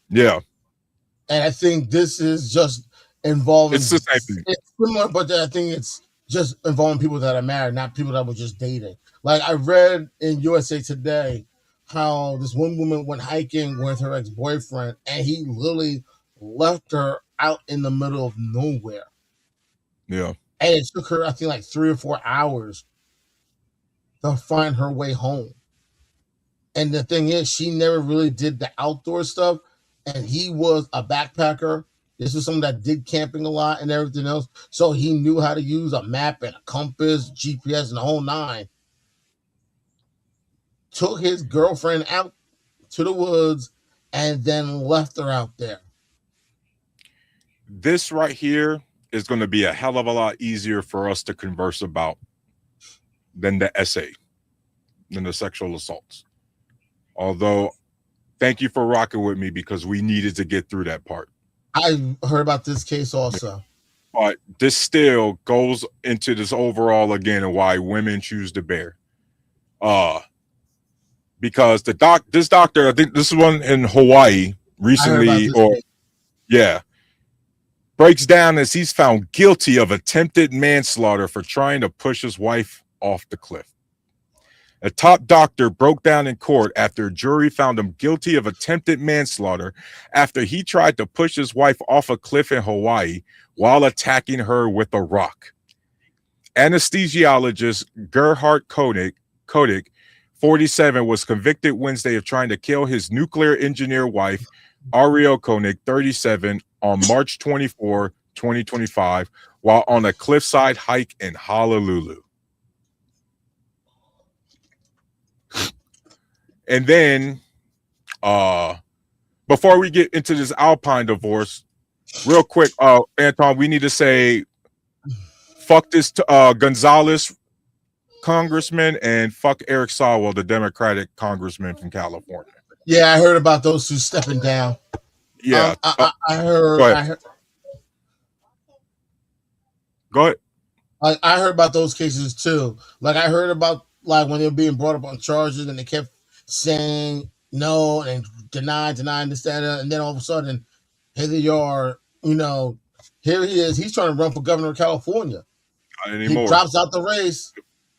Yeah, and I think this is just involving. it's the same thing. It's similar, but I think it's just involving people that are married, not people that were just dating. Like I read in USA Today how this one woman went hiking with her ex-boyfriend, and he literally left her out in the middle of nowhere, Yeah, and it took her, I think, like 3 or 4 hours to find her way home. And the thing is, she never really did the outdoor stuff. And he was a backpacker. This was someone that did camping a lot and everything else. So he knew how to use a map and a compass, GPS, and the whole nine. Took his girlfriend out to the woods and then left her out there. this right here is going to be a hell of a lot easier for us to converse about than the essay, than the sexual assaults. Although Thank you for rocking with me because we needed to get through that part. I heard about this case also. But this still goes into this overall again and why women choose the bear. Uh because this doctor, I think this is one in Hawaii I heard about recently, this or case. yeah, breaks down as he's found guilty of attempted manslaughter for trying to push his wife off the cliff. A top doctor broke down in court after a jury found him guilty of attempted manslaughter after he tried to push his wife off a cliff in Hawaii while attacking her with a rock. Anesthesiologist Gerhard Koenig, 47, was convicted Wednesday of trying to kill his nuclear engineer wife, Ariel Koenig, 37, on March 24, 2025, while on a cliffside hike in Honolulu. And then, before we get into this Alpine divorce, real quick, Anton, we need to say fuck this Gonzalez congressman and fuck Eric Swalwell, the Democratic congressman from California. Yeah, I heard about those two stepping down. Yeah. I heard. Go ahead. I heard. Go ahead. I heard about those cases too. Like I heard about like when they were being brought up on charges and they kept saying no and denying this, that, and then all of a sudden, here they are. Here he is. He's trying to run for governor of California. Not He anymore. drops out the race,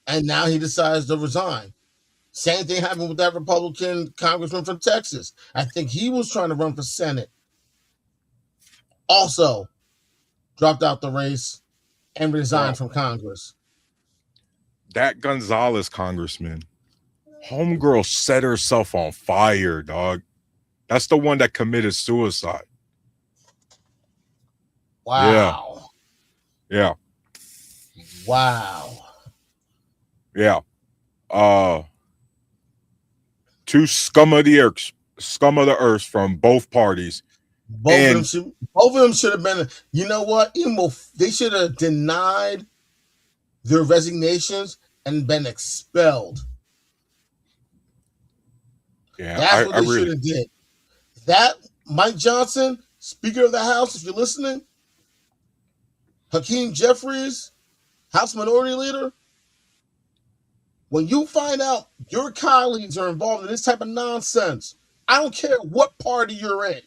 and now he decides to resign. Same thing happened with that Republican congressman from Texas. I think he was trying to run for Senate. Also, dropped out the race and resigned from Congress. That Gonzalez congressman, homegirl set herself on fire, dog. That's the one that committed suicide. Wow. Yeah. Wow. Yeah. Two scum of the earth from both parties. Both of them should have been. You know what? They should have denied their resignations and been expelled. Yeah, that's what they should have did. That Mike Johnson, Speaker of the House, if you're listening, Hakeem Jeffries, House Minority Leader. When you find out your colleagues are involved in this type of nonsense, I don't care what party you're in.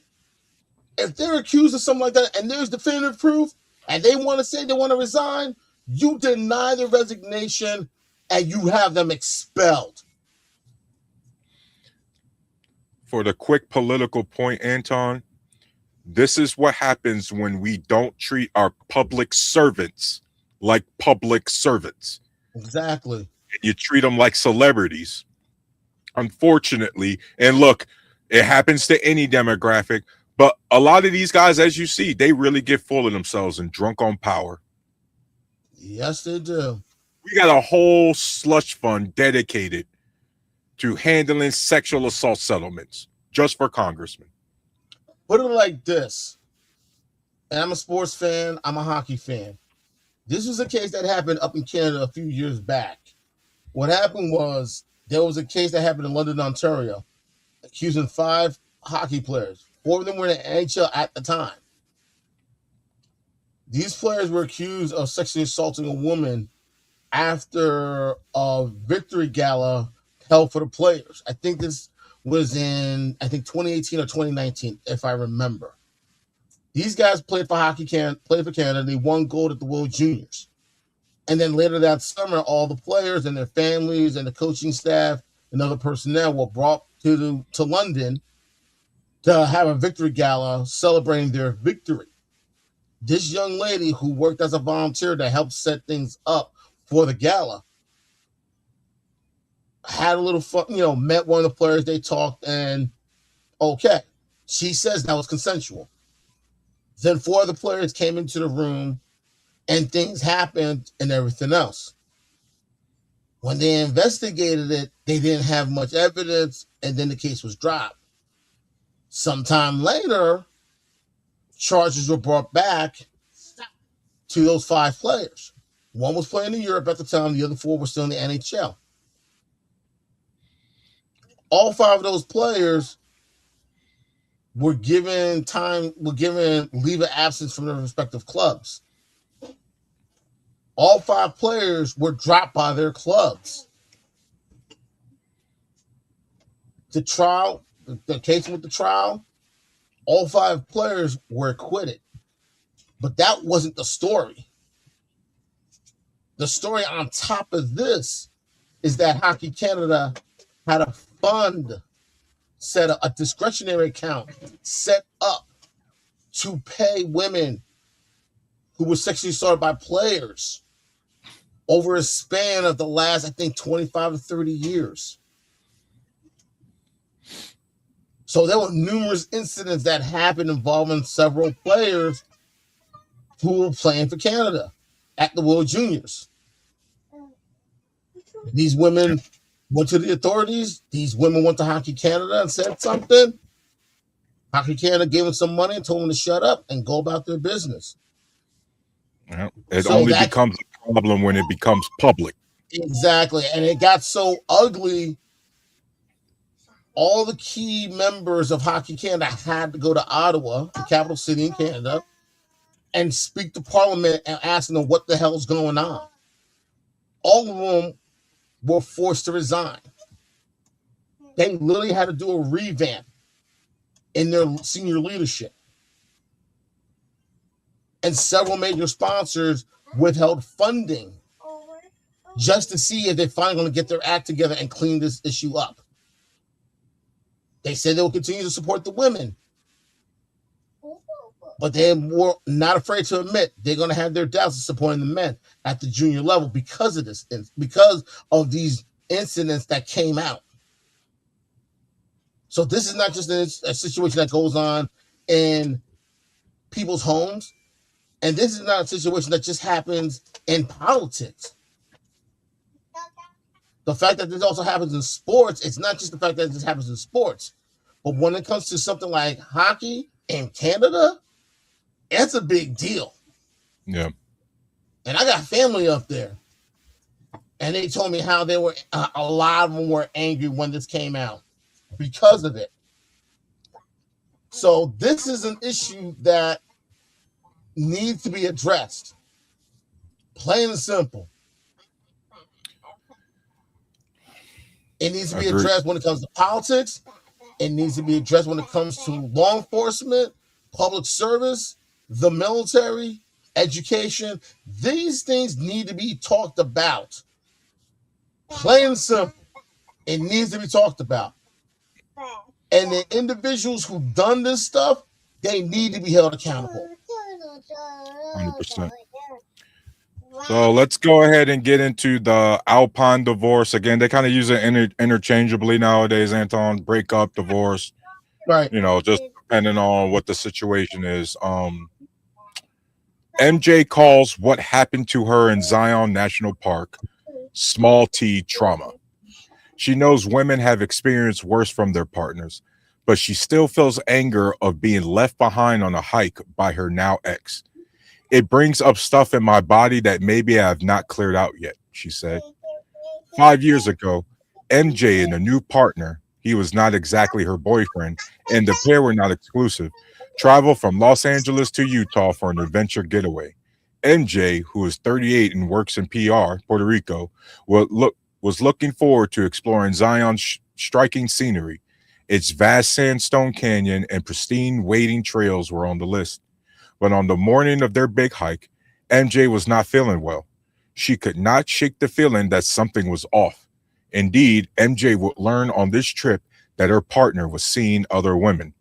If they're accused of something like that and there's definitive proof and they want to say they want to resign, you deny the resignation and you have them expelled. For the quick political point, Anton, this is what happens when we don't treat our public servants like public servants. Exactly. You treat them like celebrities. Unfortunately, and look, it happens to any demographic, but a lot of these guys, as you see, they really get full of themselves and drunk on power. Yes, they do. We got a whole slush fund dedicated to handling sexual assault settlements just for congressmen. Put it like this, and I'm a sports fan, I'm a hockey fan. This was a case that happened up in Canada a few years back. What happened was there was a case that happened in London, Ontario, accusing 5 hockey players. 4 of them were in the NHL at the time. These players were accused of sexually assaulting a woman after a victory gala held for the players. I think this was in 2018 or 2019, if I remember. These guys played for Canada. They won gold at the World Juniors. And then later that summer, all the players and their families and the coaching staff and other personnel were brought to London to have a victory gala celebrating their victory. This young lady who worked as a volunteer to help set things up for the gala had a little fun, met one of the players, they talked, and okay. She says that was consensual. Then 4 of the players came into the room and things happened and everything else. When they investigated it, they didn't have much evidence, and then the case was dropped. Sometime later, charges were brought back to those 5 players. One was playing in Europe at the time, the other 4 were still in the NHL. All 5 of those players were given leave of absence from their respective clubs. All 5 players were dropped by their clubs. The case with the trial, all 5 players were acquitted. But that wasn't the story. The story on top of this is that Hockey Canada had a fund a discretionary account set up to pay women who were sexually assaulted by players over a span of the last, I think, 25 to 30 years. So there were numerous incidents that happened involving several players who were playing for Canada at the World Juniors. These women went to the authorities. These women went to Hockey Canada and said something. Hockey Canada gave them some money and told them to shut up and go about their business. Yeah. It only becomes a problem when it becomes public. Exactly. And it got so ugly, all the key members of Hockey Canada had to go to Ottawa, the capital city in Canada, and speak to Parliament and ask them what the hell's going on. All of them were forced to resign. They literally had to do a revamp in their senior leadership. And several major sponsors withheld funding just to see if they're finally going to get their act together and clean this issue up. They said they will continue to support the women, but they were not afraid to admit they're going to have their doubts of supporting the men at the junior level because of this, because of these incidents that came out. So this is not just a situation that goes on in people's homes, and this is not a situation that just happens in politics. The fact that this also happens in sports, it's not just the fact that this happens in sports, but when it comes to something like hockey in Canada, it's a big deal. Yeah. And I got family up there, and they told me how they were, a lot of them were angry when this came out because of it. So this is an issue that needs to be addressed. Plain and simple. It needs to be addressed when it comes to politics. It needs to be addressed when it comes to law enforcement, public service, the military, education. These things need to be talked about. Plain and simple. It needs to be talked about. And the individuals who've done this stuff, they need to be held accountable. 100%. So let's go ahead and get into the Alpine divorce. Again, they kind of use it interchangeably nowadays, Anton. Breakup, divorce. Right. You know, just depending on what the situation is. MJ calls what happened to her in Zion National Park small T trauma. She knows women have experienced worse from their partners, but she still feels anger of being left behind on a hike by her now ex. It brings up stuff in my body that maybe I have not cleared out yet, she said. 5 years ago, MJ and a new partner, he was not exactly her boyfriend, and the pair were not exclusive, traveled from Los Angeles to Utah for an adventure getaway. MJ, who is 38 and works in PR, Puerto Rico, was looking forward to exploring Zion's striking scenery. Its vast sandstone canyon and pristine wading trails were on the list. But on the morning of their big hike, MJ was not feeling well. She could not shake the feeling that something was off. Indeed, MJ would learn on this trip that her partner was seeing other women.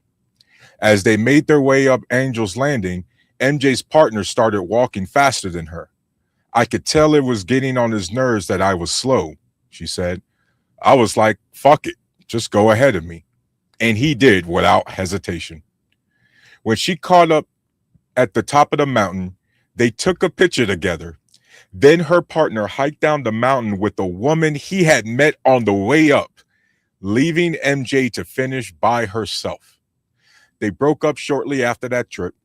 As they made their way up Angel's Landing, MJ's partner started walking faster than her. I could tell it was getting on his nerves that I was slow, she said. I was like, fuck it, just go ahead of me. And he did without hesitation. When she caught up at the top of the mountain, they took a picture together. Then her partner hiked down the mountain with a woman he had met on the way up, leaving MJ to finish by herself. They broke up shortly after that trip.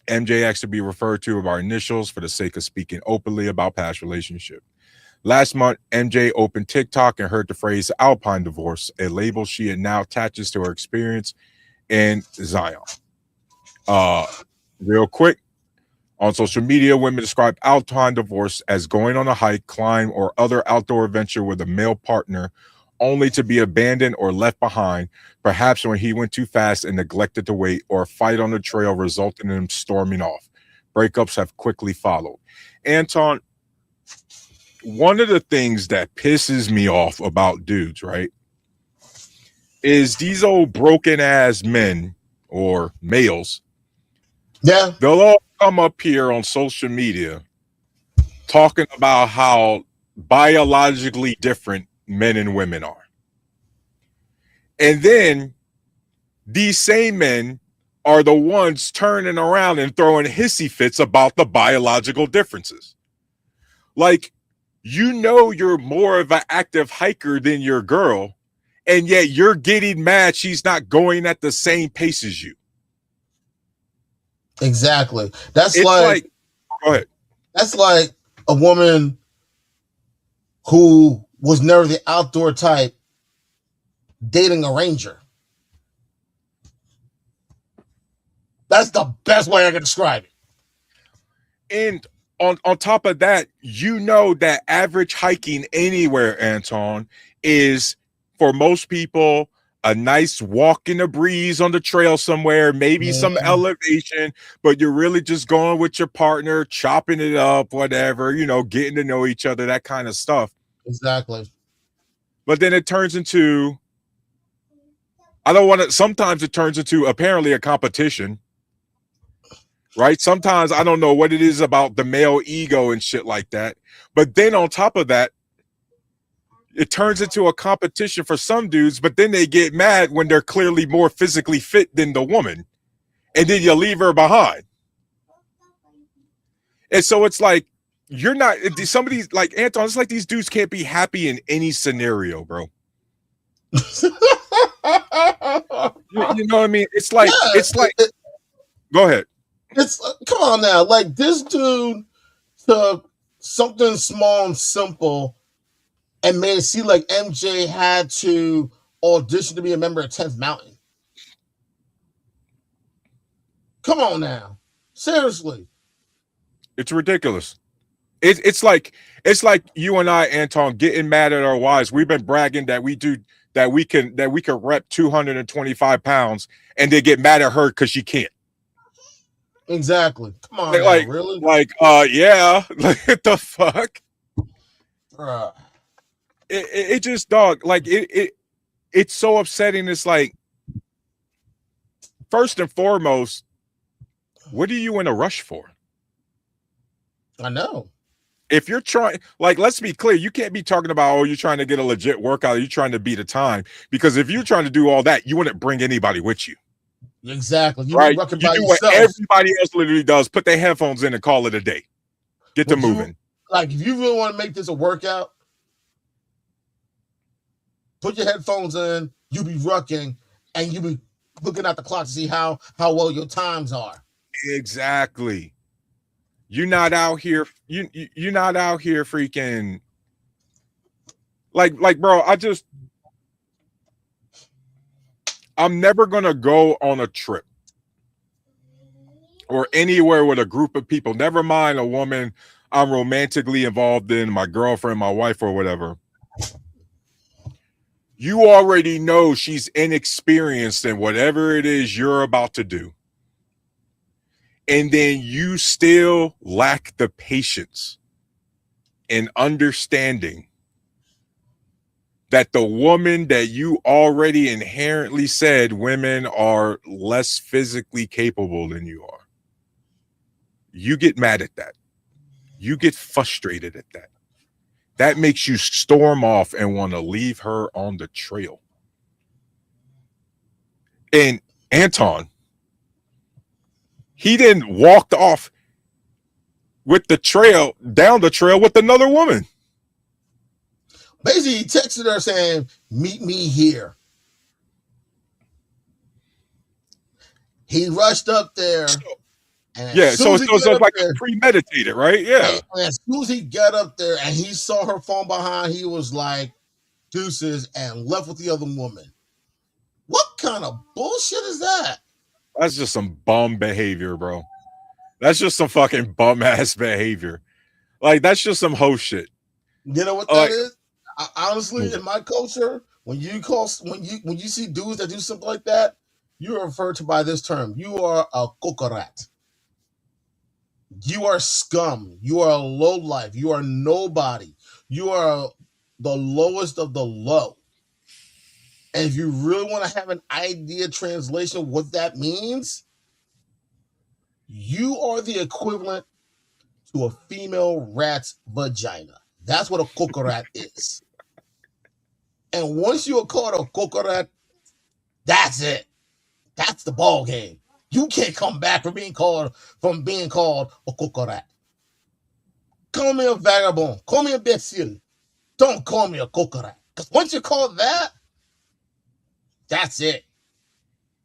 MJ asked to be referred to by initials for the sake of speaking openly about past relationship. Last month, MJ opened TikTok and heard the phrase Alpine divorce, a label she now attaches to her experience in Zion. Real quick, on social media, women describe alpine divorce as going on a hike, climb, or other outdoor adventure with a male partner only to be abandoned or left behind, perhaps when he went too fast and neglected to wait, or a fight on the trail resulting in him storming off. Breakups have quickly followed. Anton, one of the things that pisses me off about dudes, right, is these old broken ass men or males. Yeah. They'll all come up here on social media talking about how biologically different men and women are. And then these same men are the ones turning around and throwing hissy fits about the biological differences. Like, you know, you're more of an active hiker than your girl, and yet you're getting mad she's not going at the same pace as you. Exactly. That's It's like go ahead. That's like a woman who was never the outdoor type dating a ranger. That's the best way I can describe it. And on top of that, you know that average hiking anywhere, Anton, is for most people a nice walk in the breeze on the trail somewhere, maybe some elevation, but you're really just going with your partner, chopping it up, whatever, you know, getting to know each other, that kind of stuff. Exactly. But then it turns into, sometimes it turns into apparently a competition. Right? Sometimes I don't know what it is about the male ego and shit like that. But then on top of that, it turns into a competition for some dudes, but then they get mad when they're clearly more physically fit than the woman. And then you leave her behind. And so it's like, you're not, some of these, like Anton, it's like these dudes can't be happy in any scenario, bro. You know what I mean? It's like, go ahead. It's come on now, like this dude took something small and simple and made it seem like MJ had to audition to be a member of 10th Mountain. Come on now, seriously. It's ridiculous. It's like you and I, Anton, getting mad at our wives. We've been bragging that we can rep 225 pounds, and they get mad at her because she can't. Exactly. Come on, like, now, really? Yeah. What the fuck? It just, dog. Like it's so upsetting. It's like, first and foremost, what are you in a rush for? I know. If you're trying, like, let's be clear, you can't be talking about, oh, you're trying to get a legit workout, you're trying to beat a time, because if you're trying to do all that, you wouldn't bring anybody with you. Exactly. You right? You do what everybody else literally does. Put their headphones in and call it a day. Get to moving. Like, if you really want to make this a workout, put your headphones in, you be rucking, and you be looking at the clock to see how well your times are. Exactly. You're not out here. You're not out here freaking like, bro. I'm never gonna go on a trip or anywhere with a group of people. Never mind a woman I'm romantically involved in, my girlfriend, my wife, or whatever. You already know she's inexperienced in whatever it is you're about to do. And then you still lack the patience and understanding that the woman that you already inherently said women are less physically capable than you are. You get mad at that. You get frustrated at that. That makes you storm off and want to leave her on the trail. And Anton, he then walked off with the trail, down the trail with another woman. Basically, he texted her saying, "Meet me here." He rushed up there. Yeah, so it's like there, premeditated, right? Yeah. And as soon as he got up there and he saw her phone behind, he was like, deuces, and left with the other woman. What kind of bullshit is that? That's just some bum behavior, bro. That's just some fucking bum ass behavior. Like that's just some hoe shit. You know what that Like is? Honestly, in my culture, when you see dudes that do something like that, you are referred to by this term. You are a cocorat. You are scum. You are a low life. You are nobody. You are the lowest of the low. And if you really want to have an idea translation of what that means, you are the equivalent to a female rat's vagina. That's what a cocorat is. And once you are called a cocorat, that's it. That's the ball game. You can't come back from being called a cocorat. Call me a vagabond. Call me a imbecile. Don't call me a cocorat. Because once you're called that, that's it.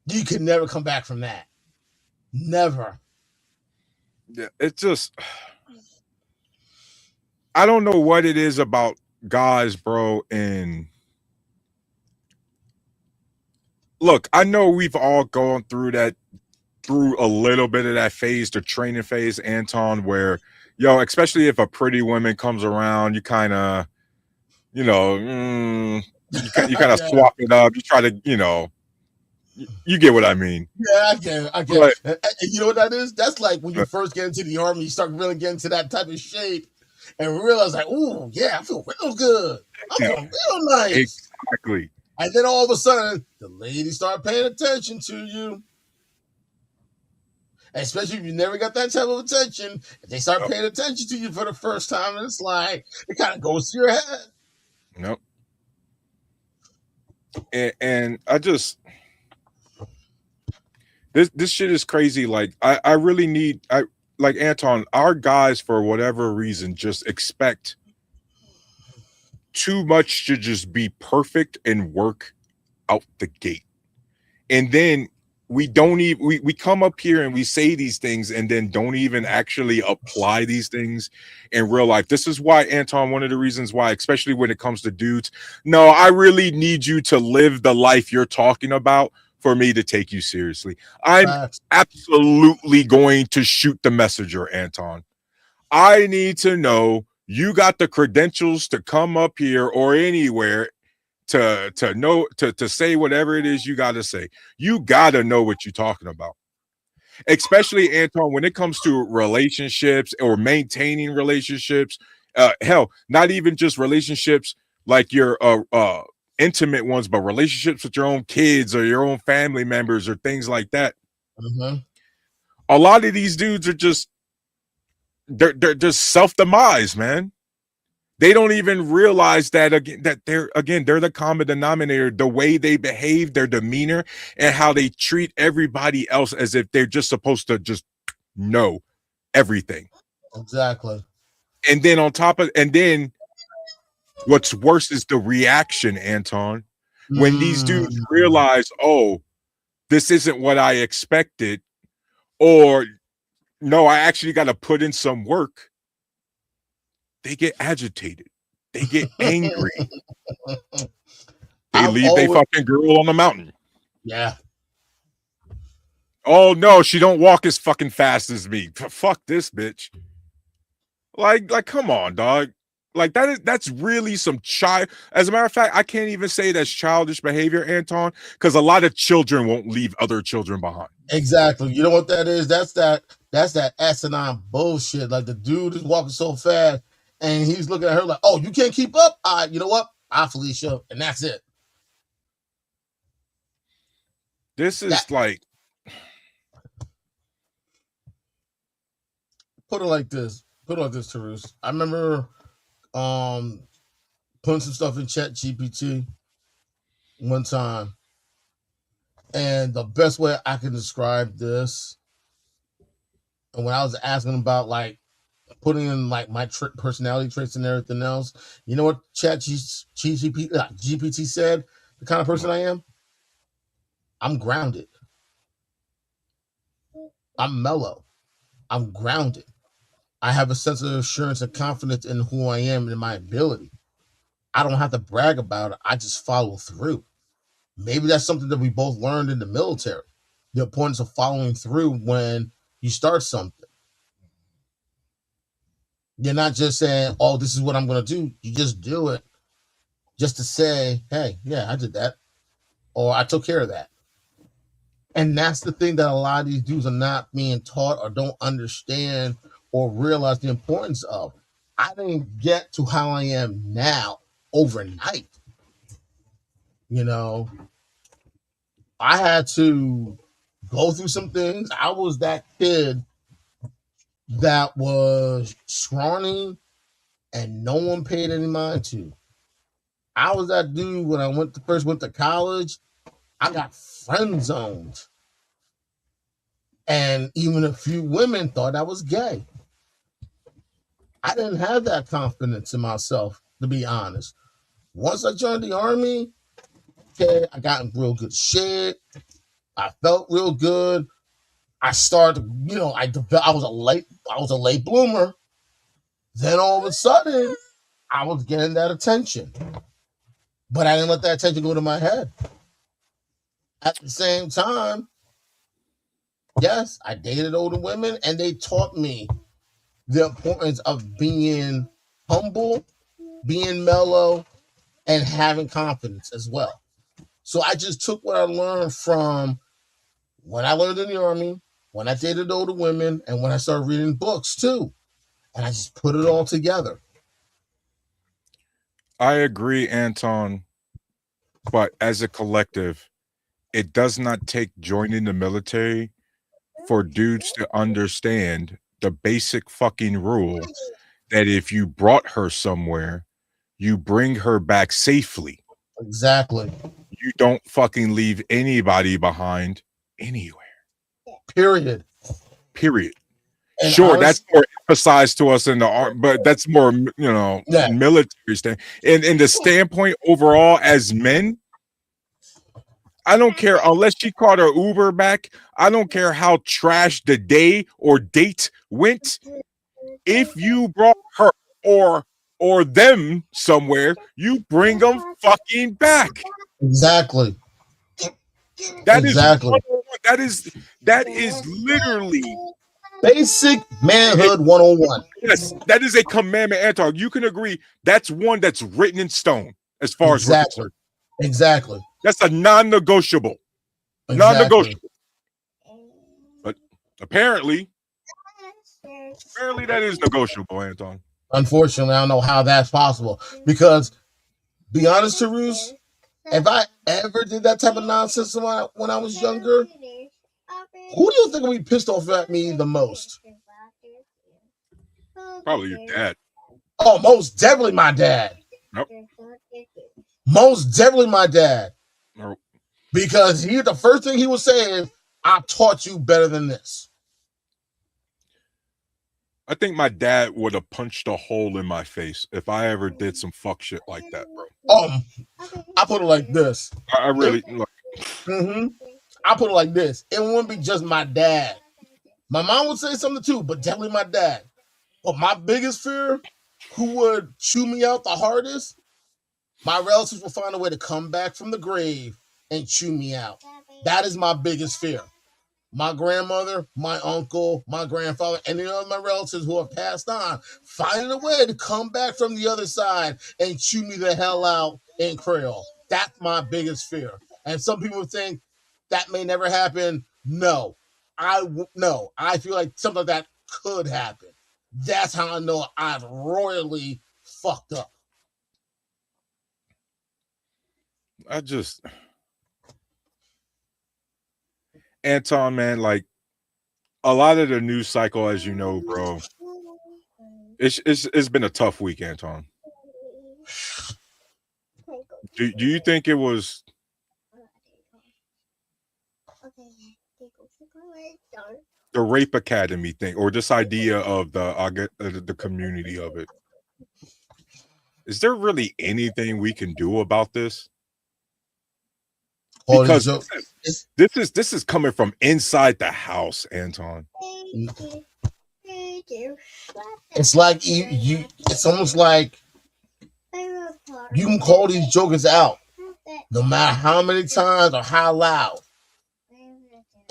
You can never come back from that. Never. yeah, it's just I don't know what it is about guys, bro. And look, I know we've all gone through a little bit of that phase, the training phase, Anton, where especially if a pretty woman comes around, you kind of, you know, you kind of Yeah, swap it up. You try to, you get what I mean. yeah, I get it. I get But it. And you know what that is? That's like when you first get into the army, you start really getting into that type of shape and realize, like, ooh, yeah, I feel real good. I'm yeah, feeling real nice. exactly. And then all of a sudden, the ladies start paying attention to you. Especially if you never got that type of attention, if they start Yep. paying attention to you for the first time, and it's like it kind of goes to your head. Nope. And I just this shit is crazy. Like I really need I like Anton, our guys for whatever reason just expect too much to just be perfect and work out the gate. And then we don't even we come up here and we say these things and then don't even actually apply these things in real life. This is why, Anton, one of the reasons why, especially when it comes to dudes, no, I really need you to live the life you're talking about for me to take you seriously. I'm Facts. absolutely going to shoot the messenger, Anton. I need to know you got the credentials to come up here or anywhere to know to say whatever it is you got to say. You got to know what you're talking about. Especially, Anton, when it comes to relationships or maintaining relationships, hell, not even just relationships like your intimate ones, but relationships with your own kids or your own family members or things like that. Mm-hmm. A lot of these dudes are just they're just self-demise, man. They don't even realize that they're the common denominator. The way they behave, their demeanor, and how they treat everybody else as if they're just supposed to just know everything. Exactly. And then and then what's worse is the reaction, Anton. When these dudes Mm. realize, oh, this isn't what I expected, or no, I actually got to put in some work, they get agitated. They get angry. They I've leave they always, fucking girl on the mountain. yeah, Oh no, she don't walk as fucking fast as me. Fuck this bitch. Come on, dog. Like that's really some child. As a matter of fact, I can't even say that's childish behavior, Anton, because a lot of children won't leave other children behind. exactly. You know what that is? That's that asinine bullshit. Like the dude is walking so fast, and he's looking at her like, "Oh, you can't keep up. You know what? I Felicia," and that's it. This That is like, put it like this. Put it like this, Terus. I remember um putting some stuff in Chat GPT one time, and the best way I can describe this, and when I was asking about like putting in like my personality traits and everything else, you know what GPT said? The kind of person I am. I'm grounded. I'm mellow. I'm grounded. I have a sense of assurance and confidence in who I am and in my ability. I don't have to brag about it. I just follow through. Maybe that's something that we both learned in the military. The importance of following through when you start something. You're not just saying, "Oh, this is what I'm going to do." You just do it, just to say, "Hey, yeah, I did that," or "I took care of that." And that's the thing that a lot of these dudes are not being taught or don't understand or realize the importance of. I didn't get to how I am now overnight. You know, I had to go through some things. I was that kid that was scrawny and no one paid any mind to. I was that dude when I first went to college. I got friend zoned, and even a few women thought I was gay. I didn't have that confidence in myself, to be honest. Once I joined the army, okay, I got in real good shape. I felt real good. I started, I was a late bloomer. Then all of a sudden, I was getting that attention, but I didn't let that attention go to my head. At the same time, yes, I dated older women, and they taught me the importance of being humble, being mellow, and having confidence as well. So I just took what I learned from when I learned in the army, when I dated older women, and when I started reading books too. And I just put it all together. I agree, Anton, but as a collective, it does not take joining the military for dudes to understand the basic fucking rule that if you brought her somewhere, you bring her back safely. Exactly. You don't fucking leave anybody behind anywhere. Period. Period. And Sure, that's more emphasized to us in the art, but that's more, yeah, military stand. And in the standpoint overall as men, I don't care unless she caught her Uber back. I don't care how trash the day or date went. If you brought her or them somewhere, you bring them fucking back. exactly. That is Exactly. that is literally Basic a, manhood 101. yes, that is a commandment, Anton. You can agree that's one that's written in stone as far as we're Exactly. concerned. Exactly. That's a non-negotiable. Exactly. Non-negotiable. But apparently that is negotiable, Anton. Unfortunately, I don't know how that's possible. Because, be honest, Tarus, if I ever did that type of nonsense when I was younger, who do you think would be pissed off at me the most? Probably your dad. Oh, most definitely my dad. Nope. Most definitely my dad. Nope. Because the first thing he was saying, "I taught you better than this." I think my dad would have punched a hole in my face if I ever did some fuck shit like that, bro. I put it like this. I really like. Mm-hmm. I put it like this. It wouldn't be just my dad. My mom would say something too, but definitely my dad. But my biggest fear, who would chew me out the hardest, my relatives will find a way to come back from the grave and chew me out. That is my biggest fear. My grandmother, my uncle, my grandfather, and the other my relatives who have passed on, finding a way to come back from the other side and chew me the hell out in Creole. That's my biggest fear. And some people think that may never happen. No, no. I feel like something like that could happen. That's how I know I've royally fucked up. I just Anton, man, like a lot of the news cycle, as you know, bro. It's been a tough week, Anton. Do you think it was the Rape Academy thing, or this idea of the community of it? Is there really anything we can do about this? Because this is coming from inside the house, Anton. It's like you it's almost like you can call these jokers out. no matter how many times or how loud.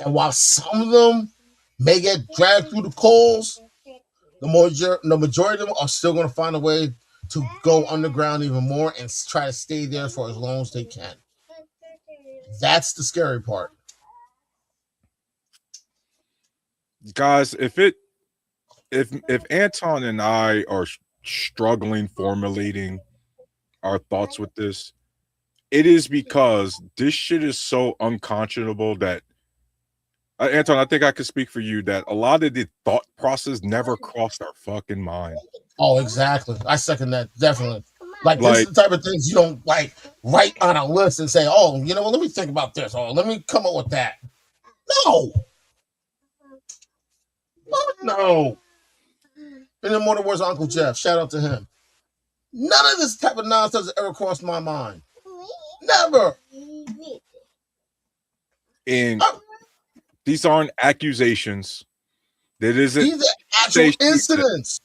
And while some of them may get dragged through the coals, the majority of them are still going to find a way to go underground even more and try to stay there for as long as they can. That's the scary part. Guys, if Anton and I are struggling formulating our thoughts with this, it is because this shit is so unconscionable that Anton, I think I could speak for you that a lot of the thought process never crossed our fucking mind. Oh, exactly. I second that definitely. Like this is Like, the type of things you don't like write on a list and say, "Oh, you know what? Let me think about this. Oh, let me come up with that." No, no. In the morning words, Uncle Jeff. Shout out to him. None of this type of nonsense has ever crossed my mind. Never. and these aren't accusations. That isn't These are actual incidents.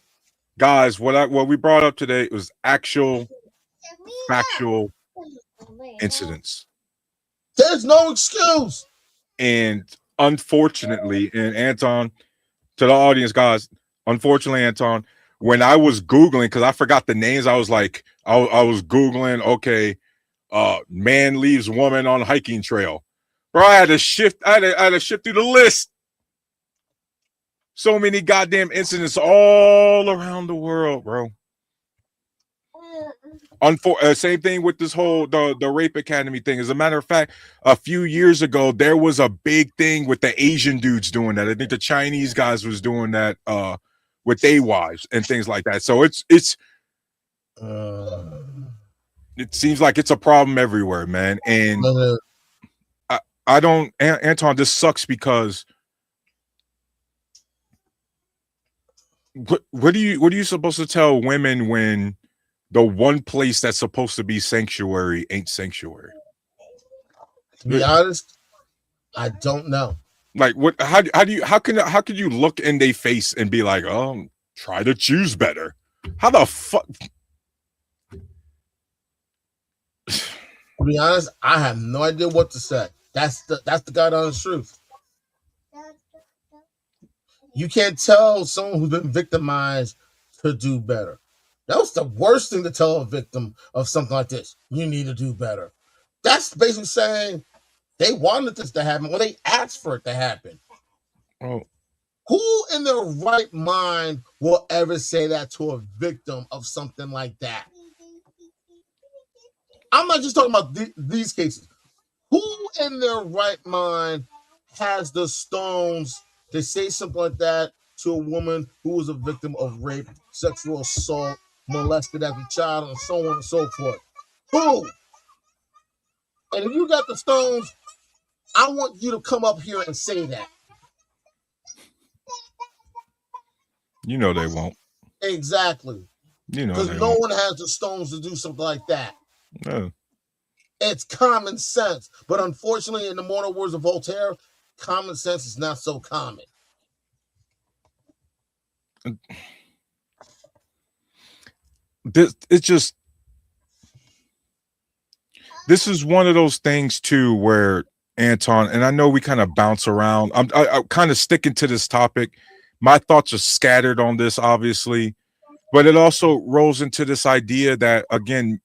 Guys, what we brought up today was actual factual incidents. There's no excuse. And unfortunately, and Anton, to the audience, guys, unfortunately, Anton, when I was Googling, because I forgot the names, I was like, I was Googling, okay, man leaves woman on hiking trail. Bro, I had to shift through the list. So many goddamn incidents all around the world, bro. Same thing with this whole the Rape Academy thing. As a matter of fact, a few years ago, there was a big thing with the Asian dudes doing that. I think the Chinese guys was doing that with their wives and things like that. So it seems like it's a problem everywhere, man. And I don't, Anton, this sucks because what are you supposed to tell women when the one place that's supposed to be sanctuary ain't sanctuary? To be honest, I don't know. Like what? How can you look in their face and be like, oh, try to choose better? How the fuck? To be honest, I have no idea what to say. That's the God honest truth. You can't tell someone who's been victimized to do better. That was the worst thing to tell a victim of something like this. You need to do better. That's basically saying they wanted this to happen, or they asked for it to happen. Oh. Who in their right mind will ever say that to a victim of something like that? I'm not just talking about these cases. Who in their right mind has the stones to say something like that to a woman who was a victim of rape, sexual assault, molested as a child, and so on and so forth? Who? And if you got the stones, I want you to come up here and say that. You know they won't. Exactly. You know because no one has the stones to do something like that. No. It's common sense. But unfortunately, in the mortal words of Voltaire, common sense is not so common. This is one of those things too where Anton, and I know we kind of bounce around. I'm kind of sticking to this topic. My thoughts are scattered on this, obviously, but it also rolls into this idea that again,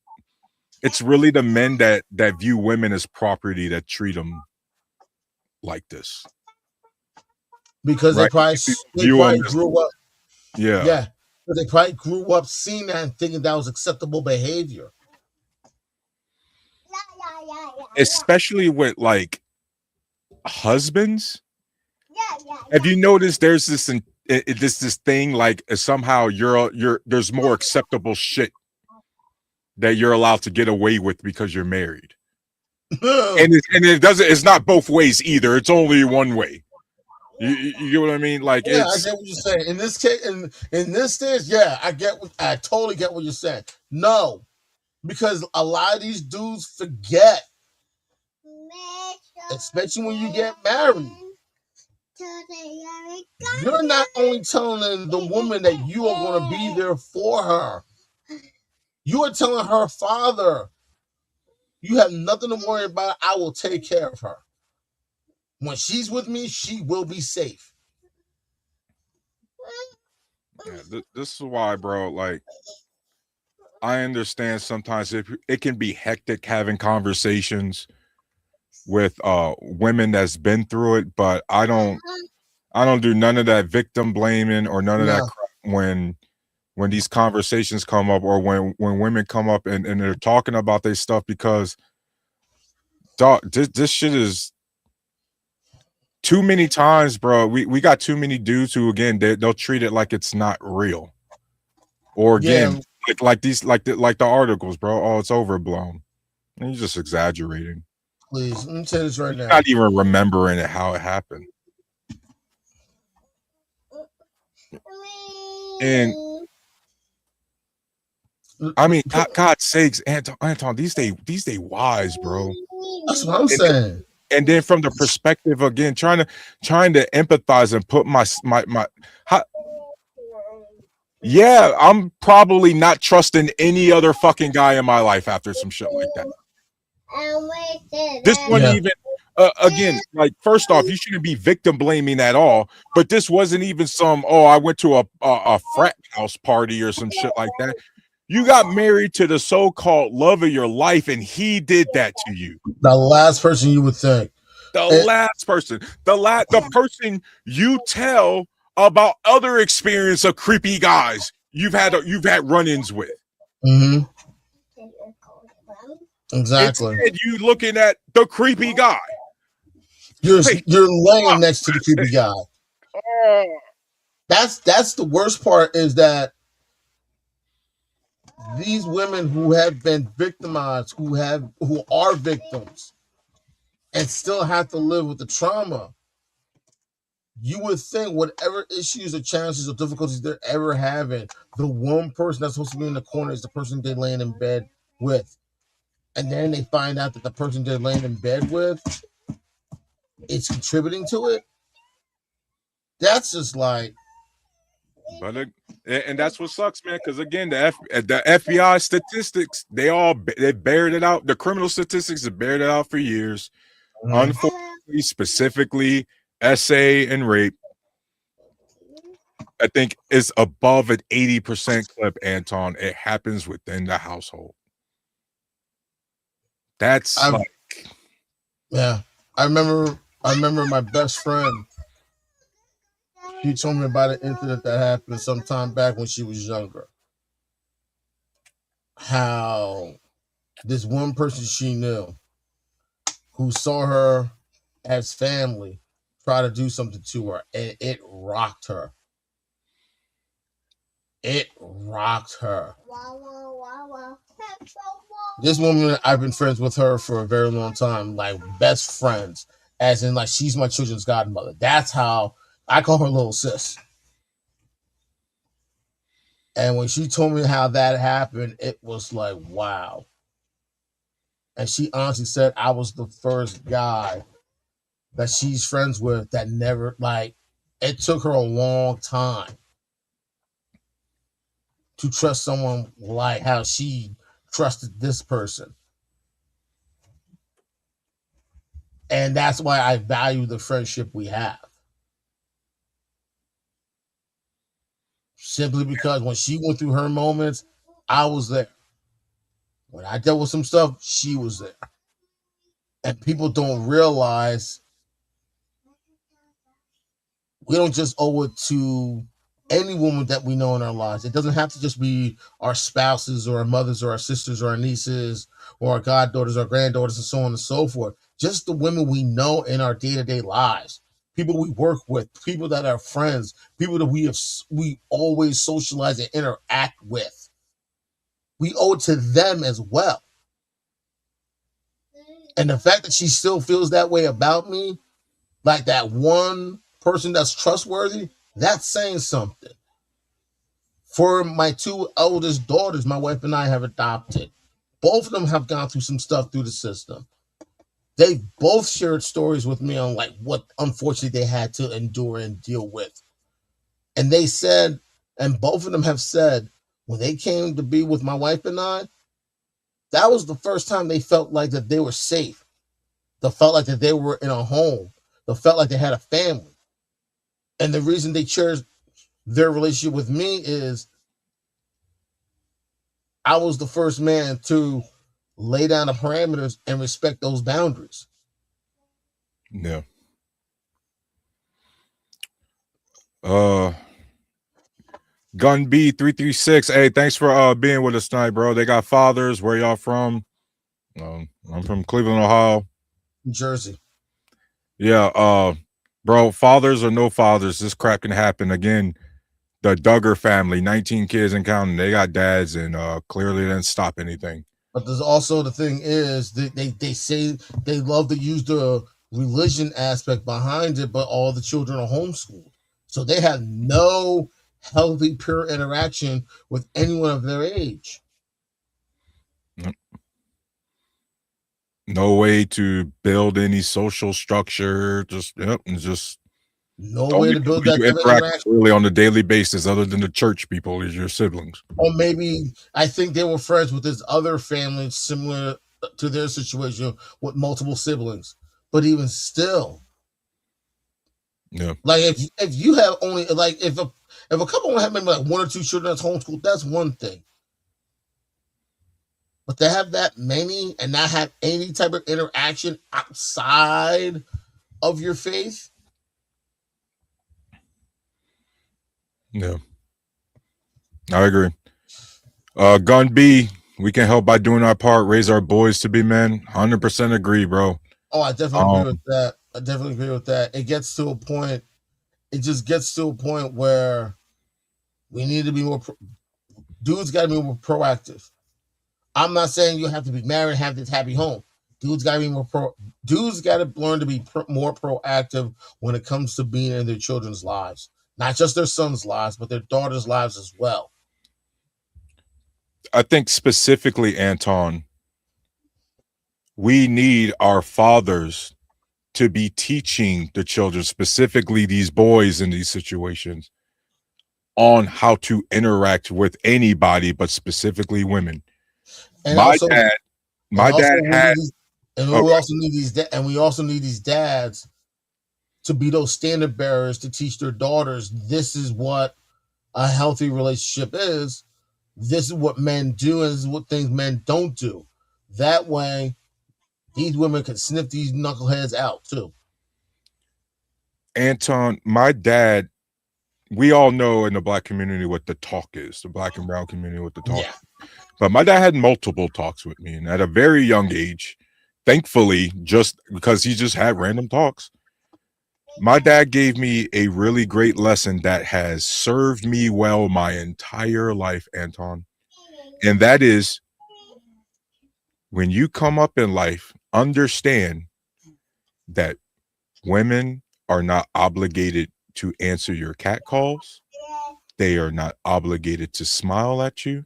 it's really the men that view women as property that treat them like this, because right? they probably grew up. Yeah, but they probably grew up seeing that and thinking that was acceptable behavior. Especially with like husbands. Have you noticed there's this thing like somehow you're there's more acceptable shit that you're allowed to get away with because you're married. and it doesn't, it's not both ways either. It's only one way. You get what I mean? Like, yeah, I get what you're saying. In this case, in this stage, yeah, I totally get what you're saying. No, because a lot of these dudes forget, especially when you get married. You're not only telling the woman that you are going to be there for her, you are telling her father, You have nothing to worry about. I will take care of her. When she's with me, she will be safe. Yeah, this is why, bro. Like, I understand sometimes it can be hectic having conversations with women that's been through it, but I don't do none of that victim blaming or none of that No. crap when these conversations come up, or when women come up and they're talking about their stuff, because dog, this shit is too many times, bro. We got too many dudes who, again, they'll treat it like it's not real, or again, Yeah, like these, like the articles, bro. Oh, it's overblown. And you're just exaggerating. please. Let me tell you this right You're now. not even remembering it, how it happened. And I mean, God sakes, Anton, these day wise, bro. That's what I'm And saying. then from the perspective, again, trying to empathize and put my how, yeah, I'm probably not trusting any other fucking guy in my life after some shit like that. This wasn't Yeah. even again, like, first off, you shouldn't be victim blaming at all. But this wasn't even some, oh, I went to a frat house party or some shit like that. You got married to the so-called love of your life, and he did that to you. The last person you would think. The It, last person, the person you tell about other experience of creepy guys you've had run-ins with. mm-hmm. Exactly. Instead, you looking at the creepy guy. You're Like, you're laying next to the creepy guy. oh, That's the worst part, is that these women who have been victimized, who are victims, and still have to live with the trauma. You would think whatever issues or challenges or difficulties they're ever having, the one person that's supposed to be in the corner is the person they're laying in bed with. And then they find out that the person they're laying in bed with is contributing to it. That's just like, but and that's what sucks, man. Because again, the FBI statistics, they bared it out. The criminal statistics have bared it out for years. Unfortunately, specifically, SA and rape, I think, is above an 80% clip. Anton, it happens within the household. That's I've like, yeah. I remember my best friend. She told me about an incident that happened some time back when she was younger. How this one person she knew, who saw her as family, try to do something to her, and it rocked her. It rocked her. This woman, I've been friends with her for a very long time, like best friends, as in like she's my children's godmother. That's how I call her little sis. And when she told me how that happened, it was like, wow. And she honestly said I was the first guy that she's friends with that never, like, it took her a long time to trust someone like how she trusted this person. And that's why I value the friendship we have. Simply because when she went through her moments, I was there. When I dealt with some stuff, she was there. And people don't realize we don't just owe it to any woman that we know in our lives. It doesn't have to just be our spouses or our mothers or our sisters or our nieces or our goddaughters or granddaughters and so on and so forth. Just the women we know in our day-to-day lives, people we work with, people that are friends, people that we always socialize and interact with. We owe it to them as well. And the fact that she still feels that way about me, like that one person that's trustworthy, that's saying something. For my two oldest daughters, my wife and I have adopted. Both of them have gone through some stuff through the system. They both shared stories with me on like what unfortunately they had to endure and deal with. And they said, and both of them have said, when they came to be with my wife and I, that was the first time they felt like that they were safe. They felt like that they were in a home. They felt like they had a family. And the reason they cherished their relationship with me is I was the first man to lay down the parameters and respect those boundaries. Yeah. Uh, Gun B 336. Hey, thanks for being with us tonight, bro. They got fathers. Where y'all from? I'm from Cleveland, Ohio. New Jersey. Yeah, bro, fathers or no fathers, this crap can happen. Again, the Duggar family, 19 kids and counting, they got dads and clearly didn't stop anything. But there's also the thing is they say they love to use the religion aspect behind it, but all the children are homeschooled. So they have no healthy, pure interaction with anyone of their age. No way to build any social structure. Just just No the way only to people build that you type of interact with interaction. really on a daily basis, other than the church people, is your siblings. Or maybe I think they were friends with this other family similar to their situation with multiple siblings. But even still, Yeah. like if you have only like if a couple have maybe like one or two children that's homeschooled, that's one thing. But to have that many and not have any type of interaction outside of your faith, Yeah. I agree. Gun B, we can help by doing our part, raise our boys to be men. 100% agree, bro. oh, I definitely agree with that. I definitely agree with that. It gets to a point. It just gets to a point where we need to be more. Dudes got to be more proactive. I'm not saying you have to be married and have this happy home. Dudes got to be more pro. Dudes got to learn to be more proactive when it comes to being in their children's lives, not just their sons' lives, but their daughters' lives as well. I think specifically, Anton, we need our fathers to be teaching the children, specifically these boys in these situations, on how to interact with anybody, but specifically women. And My also, dad, and my also, dad we had. need these, and we Okay. also need these, and we also need these dads to be those standard bearers to teach their daughters this is what a healthy relationship is. This is what men do, and this is what things men don't do. That way, these women can sniff these knuckleheads out too. Anton, my dad, we all know in the black community what the talk is, the black and brown community what the talk. Yeah. But my dad had multiple talks with me, and at a very young age, thankfully, just because he just had random talks, my dad gave me a really great lesson that has served me well my entire life, Anton. And that is, when you come up in life, understand that women are not obligated to answer your cat calls. They are not obligated to smile at you.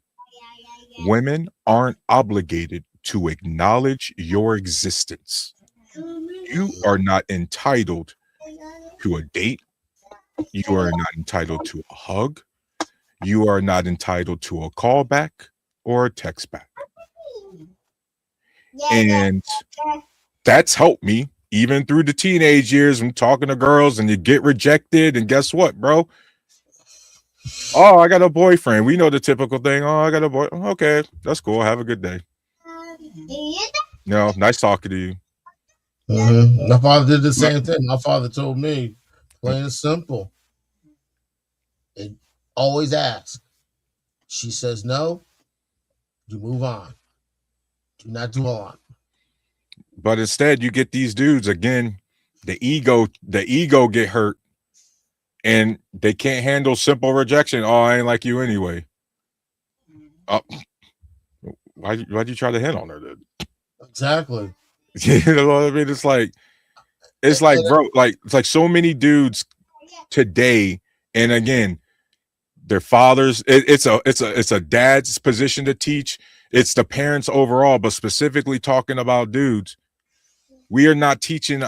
Women aren't obligated to acknowledge your existence. You are not entitled to a date. You are not entitled to a hug. You are not entitled to a call back or a text back. And that's helped me even through the teenage years. I'm talking to girls and you get rejected. And guess what, bro? Oh, I got a boyfriend. We know the typical thing. Oh, I got a boy. Okay, that's cool. Have a good day. No, nice talking to you. My father did the same thing. My father told me, plain and simple, it, always ask. She says no, you move on. Do not dwell on. But instead, you get these dudes again. The ego get hurt, and they can't handle simple rejection. Oh, I ain't like you anyway. Oh, why'd you try to hit on her then? Exactly. You know what I mean? It's like, bro, like it's like so many dudes today, and again, their fathers. It's a dad's position to teach. It's the parents overall, but specifically talking about dudes. We're not teaching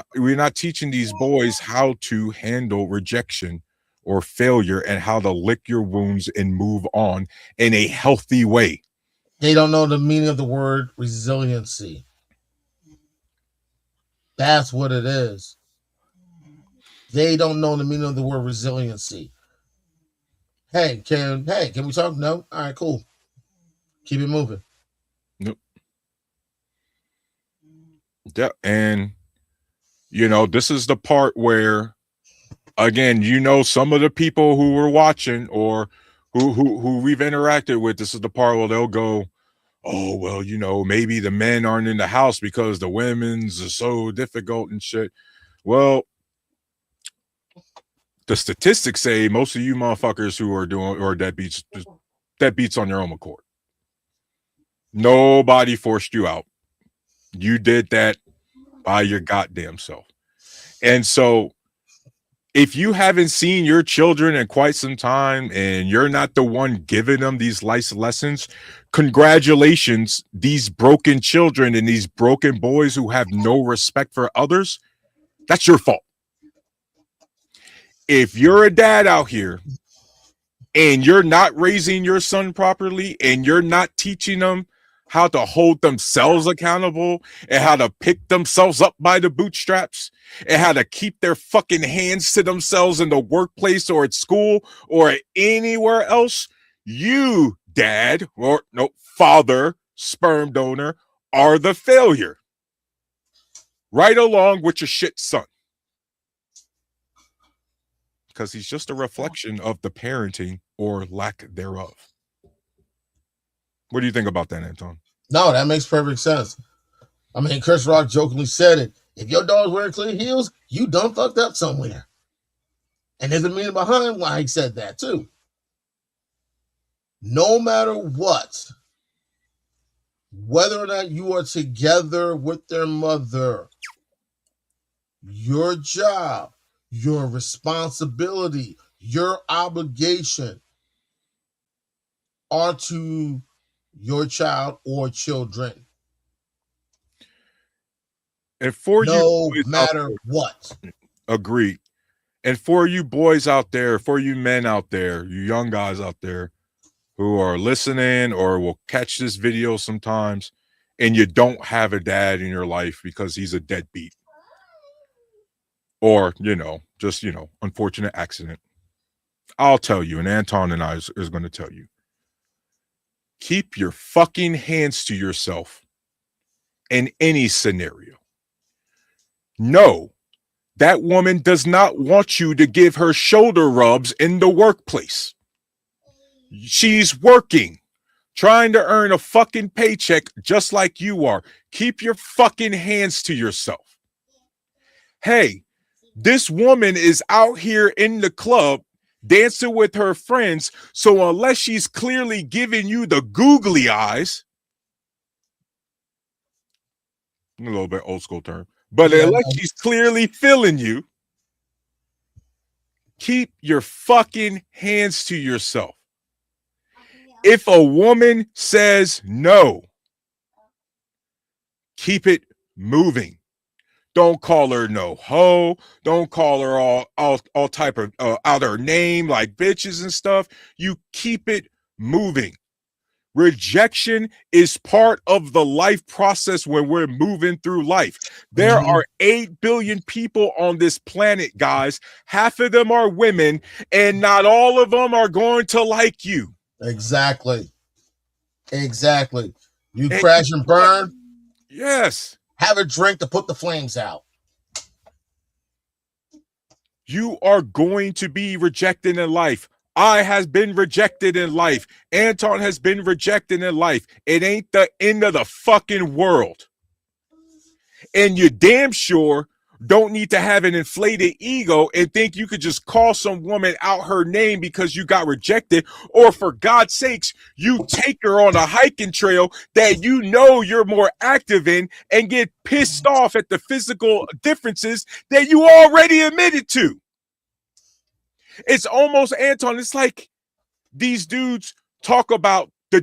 these boys how to handle rejection or failure and how to lick your wounds and move on in a healthy way. They don't know the meaning of the word resiliency. That's what it is. They don't know the meaning of the word resiliency. Can we talk? No? All right, cool. Keep it moving. Nope. Yeah, and you know, this is the part where, again, you know, some of the people who were watching or who we've interacted with, this is the part where they'll go, oh well, you know, maybe the men aren't in the house because the women's are so difficult and shit. Well, the statistics say most of you motherfuckers who are doing or deadbeats on your own accord. Nobody forced you out. You did that by your goddamn self. And so if you haven't seen your children in quite some time and you're not the one giving them these life lessons, congratulations, these broken children and these broken boys who have no respect for others, that's your fault. If you're a dad out here and you're not raising your son properly and you're not teaching them how to hold themselves accountable and how to pick themselves up by the bootstraps and how to keep their fucking hands to themselves in the workplace or at school or anywhere else, you, dad, or no, father, sperm donor, are the failure. Right along with your shit son. Because he's just a reflection of the parenting or lack thereof. What do you think about that, Anton? No, that makes perfect sense. I mean, Chris Rock jokingly said it. If your dog's wearing clean heels, you done fucked up somewhere. And there's a meaning behind why he said that, too. No matter what, whether or not you are together with their mother, your job, your responsibility, your obligation are to your child or children. And for no you matter what. Agreed. And for you boys out there, for you men out there, you young guys out there who are listening or will catch this video sometimes and you don't have a dad in your life because he's a deadbeat or, you know, just, you know, unfortunate accident. I'll tell you, and Anton and I is going to tell you, keep your fucking hands to yourself in any scenario. No, that woman does not want you to give her shoulder rubs in the workplace. She's working, trying to earn a fucking paycheck just like you are. Keep your fucking hands to yourself. Hey, this woman is out here in the club dancing with her friends. So unless she's clearly giving you the googly eyes, a little bit old school term, but unless she's clearly feeling you, keep your fucking hands to yourself. If a woman says no, keep it moving. Don't call her no hoe. Don't call her all type of out her name like bitches and stuff. You keep it moving. Rejection is part of the life process when we're moving through life. There are 8 billion people on this planet, guys. Half of them are women, and not all of them are going to like you. Exactly. You crash and burn. Yes. Have a drink to put the flames out. You are going to be rejected in life. I has been rejected in life. Anton has been rejected in life. It ain't the end of the fucking world. And you damn sure don't need to have an inflated ego and think you could just call some woman out her name because you got rejected, or for God's sakes, you take her on a hiking trail that you know you're more active in and get pissed off at the physical differences that you already admitted to. It's almost, Anton, it's like these dudes talk about they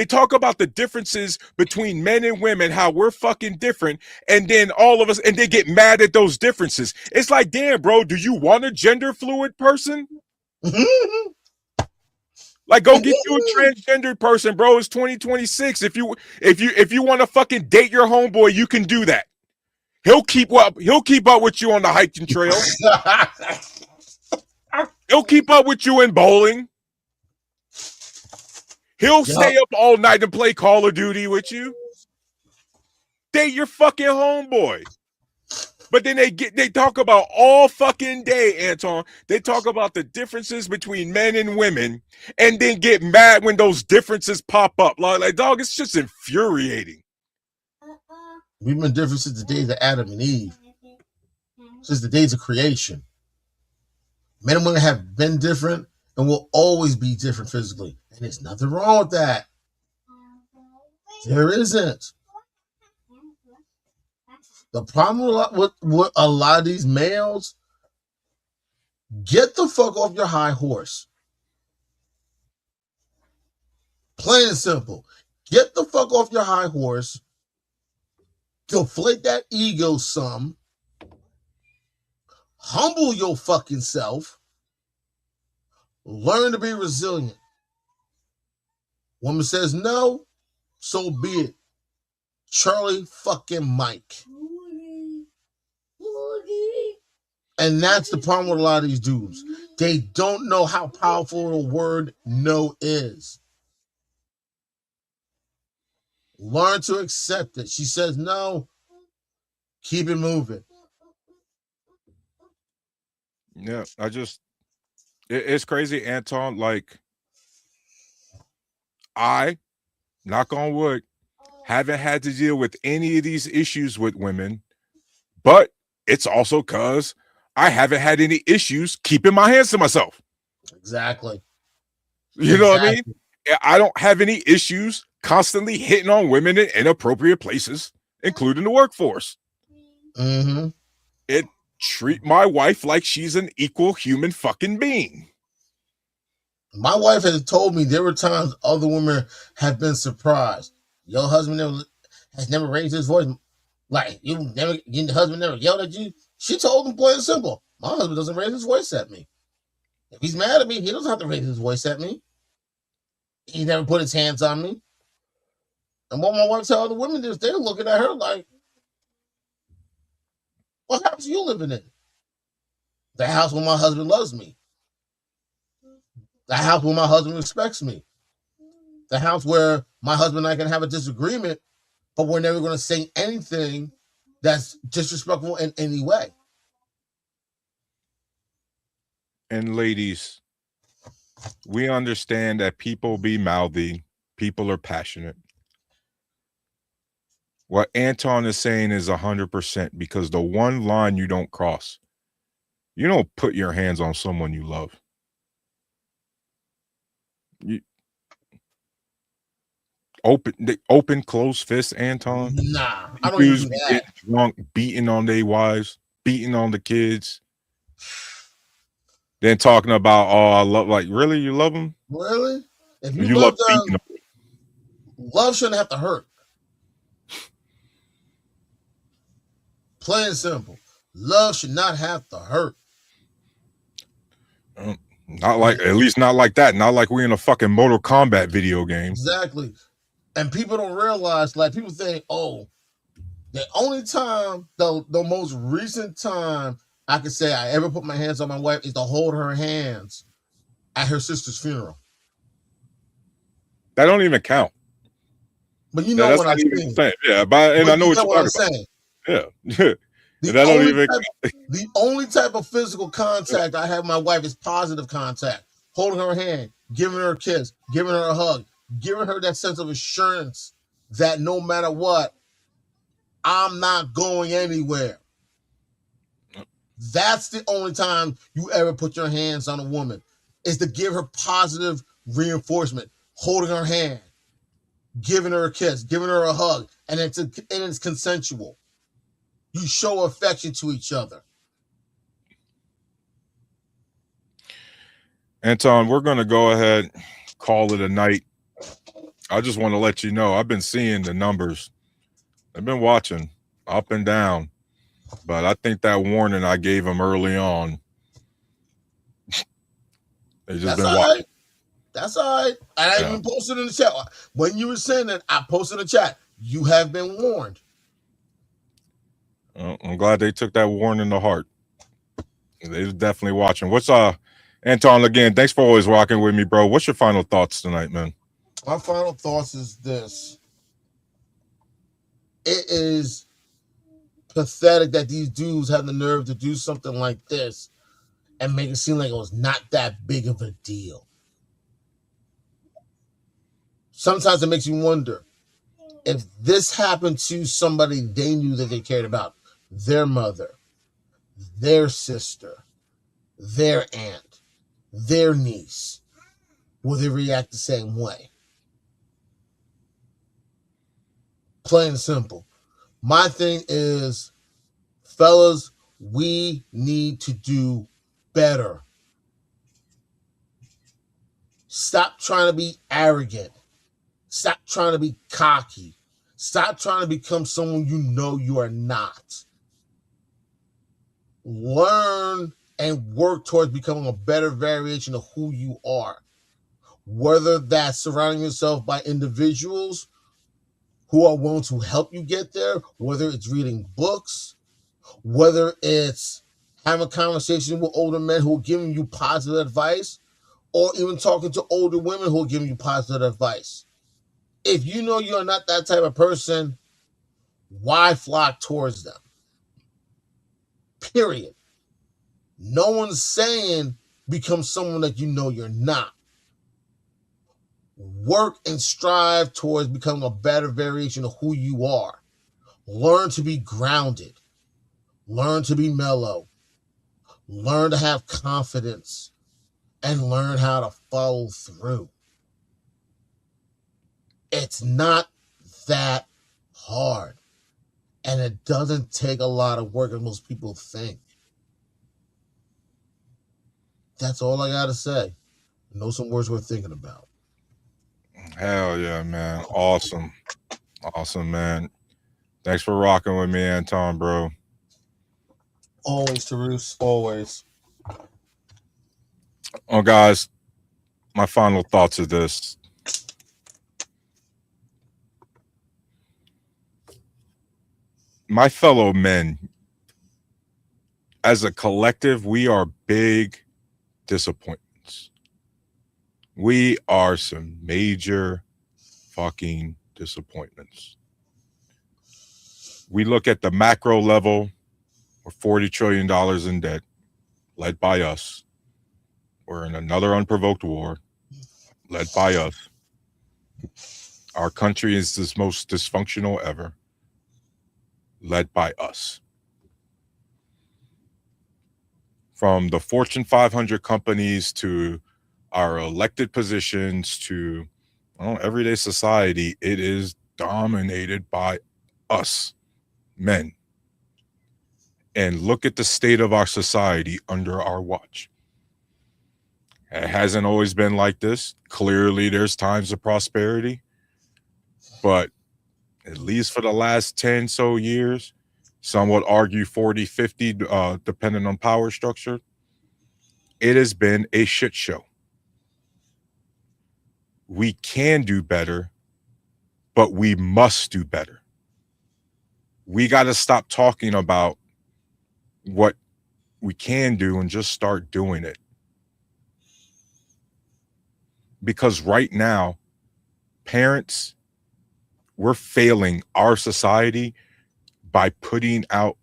talk about the differences between men and women, how we're fucking different, and then all of us, and they get mad at those differences. It's like, damn, bro, do you want a gender fluid person? Like, go get you a transgender person, bro. It's 2026. If you want to fucking date your homeboy, you can do that. He'll keep up with you on the hiking trail. He'll keep up with you in bowling. He'll stay up all night and play Call of Duty with you. Date your fucking homeboy. But then they talk about all fucking day, Anton. They talk about the differences between men and women, and then get mad when those differences pop up. Like dog, it's just infuriating. We've been different since the days of Adam and Eve, since the days of creation. Men and women have been different and will always be different physically, and there's nothing wrong with that. There isn't. The problem with a lot of these males, get the fuck off your high horse. Plain and simple. Get the fuck off your high horse. Deflate that ego some. Humble your fucking self. Learn to be resilient. Woman says no, so be it. Charlie fucking Mike. And that's the problem with a lot of these dudes. They don't know how powerful the word no is. Learn to accept it. She says no, keep it moving. Yeah, it's crazy, Anton. Like, I, knock on wood, haven't had to deal with any of these issues with women, but it's also because I haven't had any issues keeping my hands to myself. Exactly. You know what I mean? I don't have any issues constantly hitting on women in inappropriate places, including the workforce. Mm-hmm. It treat my wife like she's an equal human fucking being. My wife has told me there were times other women have been surprised. Your husband has never raised his voice. Like, your husband never yelled at you. She told him plain and simple, my husband doesn't raise his voice at me. If he's mad at me, he doesn't have to raise his voice at me. He never put his hands on me. And what my wife tell other women is, they're looking at her like, what house are you living in? The house where my husband loves me. The house where my husband respects me. The house where my husband and I can have a disagreement, but we're never going to say anything that's disrespectful in any way. And ladies, we understand that people be mouthy, people are passionate. What Anton is saying is 100%, because the one line you don't cross, you don't put your hands on someone you love. You open closed fists, Anton. Nah, I don't even do that. Getting drunk, beating on their wives, beating on the kids. Then talking about, oh, I love, like, really? You love them? Really? If you love them, love shouldn't have to hurt. Plain and simple. Love should not have to hurt. Not like, at least not like that. Not like we're in a fucking Mortal Kombat video game. Exactly. And people don't realize, like, people think, oh, the only time, the most recent time I could say I ever put my hands on my wife is to hold her hands at her sister's funeral. That don't even count. But you know what I'm saying. Yeah, and I know what you're talking about. Yeah. The only type of physical contact I have with my wife is positive contact. Holding her hand, giving her a kiss, giving her a hug, giving her that sense of assurance that no matter what, I'm not going anywhere. That's the only time you ever put your hands on a woman, is to give her positive reinforcement, holding her hand, giving her a kiss, giving her a hug, and it's consensual. You show affection to each other. Anton, we're going to go ahead, call it a night. I just want to let you know, I've been seeing the numbers. I've been watching up and down, but I think that warning I gave them early on, they just been watching. That's all right. I Yeah. even posted in the chat. When you were saying that, I posted in the chat. You have been warned. I'm glad they took that warning to heart. They're definitely watching. What's Anton, again, thanks for always rocking with me, bro. What's your final thoughts tonight, man? My final thoughts is this. It is pathetic that these dudes have the nerve to do something like this and make it seem like it was not that big of a deal. Sometimes it makes you wonder if this happened to somebody they knew that they cared about, their mother, their sister, their aunt, their niece, will they react the same way? Plain and simple. My thing is, fellas, we need to do better. Stop trying to be arrogant. Stop trying to be cocky. Stop trying to become someone you know you are not. Learn and work towards becoming a better variation of who you are. Whether that's surrounding yourself by individuals who are willing to help you get there, whether it's reading books, whether it's having a conversation with older men who are giving you positive advice, or even talking to older women who are giving you positive advice. If you know you're not that type of person, why flock towards them? Period. No one's saying become someone that you know you're not. Work and strive towards becoming a better variation of who you are. Learn to be grounded. Learn to be mellow. Learn to have confidence. And learn how to follow through. It's not that hard. And it doesn't take a lot of work as most people think. That's all I got to say. Know some words worth thinking about. Hell yeah, man. Awesome. Awesome, man. Thanks for rocking with me, Anton, bro. Always, Teruse. Always. Oh, guys, my final thoughts are this. My fellow men, as a collective, we are big disappointments. We are some major fucking disappointments. We look at the macro level, we're $40 trillion in debt, led by us. We're in another unprovoked war, led by us. Our country is the most dysfunctional ever, led by us. From the Fortune 500 companies to our elected positions to everyday society, it is dominated by us, men. And look at the state of our society under our watch. It hasn't always been like this. Clearly, there's times of prosperity, but at least for the last 10 so years, some would argue 40, 50, depending on power structure, it has been a shit show. We can do better, but we must do better. We got to stop talking about what we can do and just start doing it. Because right now, parents, we're failing our society by putting out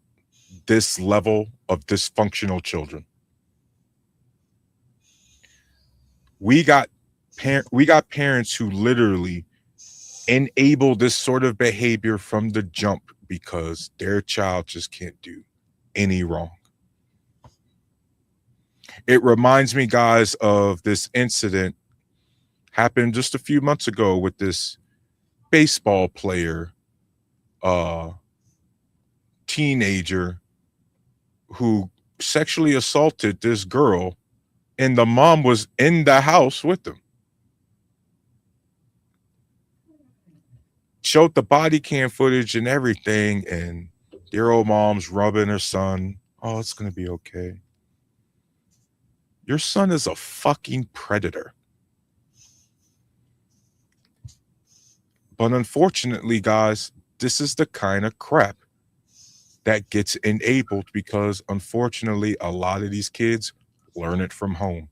this level of dysfunctional children. We got parents who literally enable this sort of behavior from the jump because their child just can't do any wrong. It reminds me, guys, of this incident happened just a few months ago with this baseball player, uh, teenager who sexually assaulted this girl, and the mom was in the house with them. Showed the body cam footage and everything, and dear old mom's rubbing her son. Oh, it's gonna be okay. Your son is a fucking predator. But unfortunately, guys, this is the kind of crap that gets enabled because unfortunately, a lot of these kids learn it from home.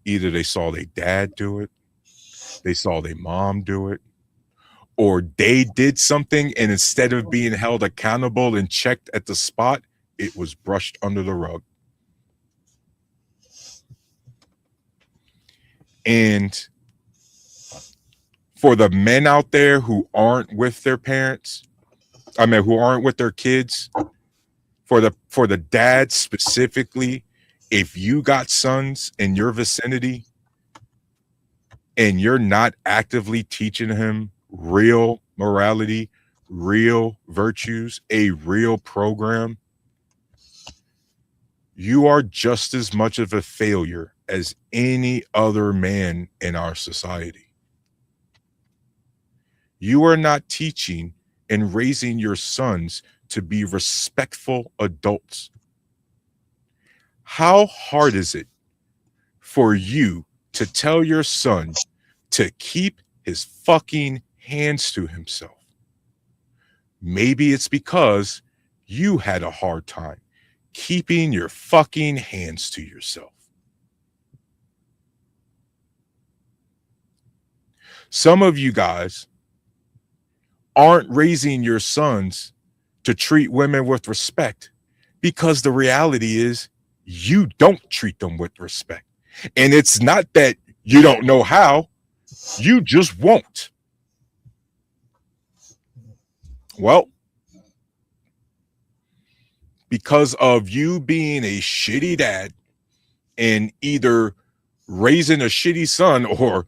Either they saw their dad do it, they saw their mom do it, or they did something and instead of being held accountable and checked at the spot, it was brushed under the rug. And for the men out there who aren't with their parents, I mean who aren't with their kids, for the dads specifically, if you got sons in your vicinity and you're not actively teaching him real morality, real virtues, a real program, you are just as much of a failure as any other man in our society. You are not teaching and raising your sons to be respectful adults. How hard is it for you to tell your son to keep his fucking hands to himself? Maybe it's because you had a hard time keeping your fucking hands to yourself. Some of you guys aren't raising your sons to treat women with respect because the reality is you don't treat them with respect. And it's not that you don't know how, you just won't. Well, because of you being a shitty dad and either raising a shitty son or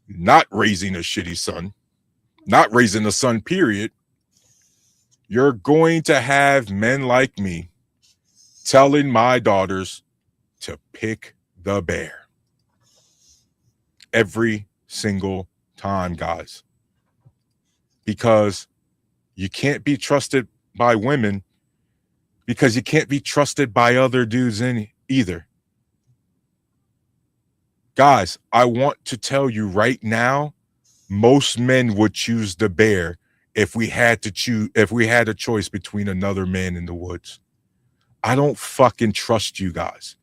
not raising a shitty son, not raising a son, period, you're going to have men like me telling my daughters to pick the bear every single time, guys, because you can't be trusted by women because you can't be trusted by other dudes either. Guys, I want to tell you right now, most men would choose the bear if we had to choose, if we had a choice between another man in the woods. I don't fucking trust you guys.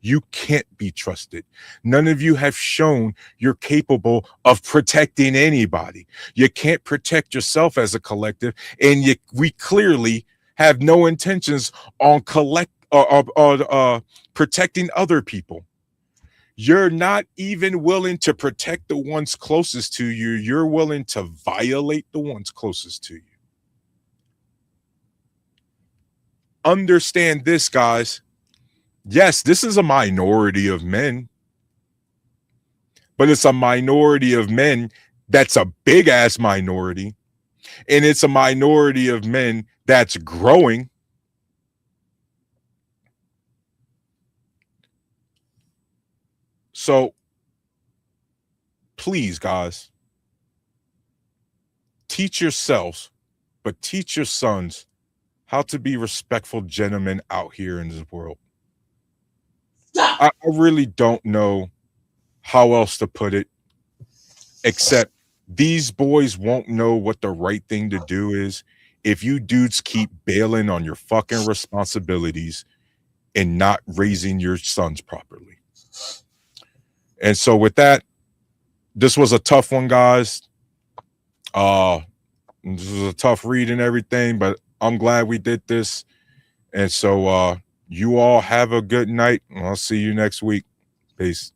You can't be trusted. None of you have shown you're capable of protecting anybody. You can't protect yourself as a collective, and we clearly have no intentions on protecting other people. You're not even willing to protect the ones closest to you. You're willing to violate the ones closest to you. Understand this, guys. Yes, this is a minority of men, but it's a minority of men that's a big ass minority. And it's a minority of men that's growing. So please, guys, teach yourselves, but teach your sons how to be respectful gentlemen out here in this world. I really don't know how else to put it, except these boys won't know what the right thing to do is if you dudes keep bailing on your fucking responsibilities and not raising your sons properly. And so with that, this was a tough one, guys. This was a tough read and everything, but I'm glad we did this. And so you all have a good night. I'll see you next week. Peace.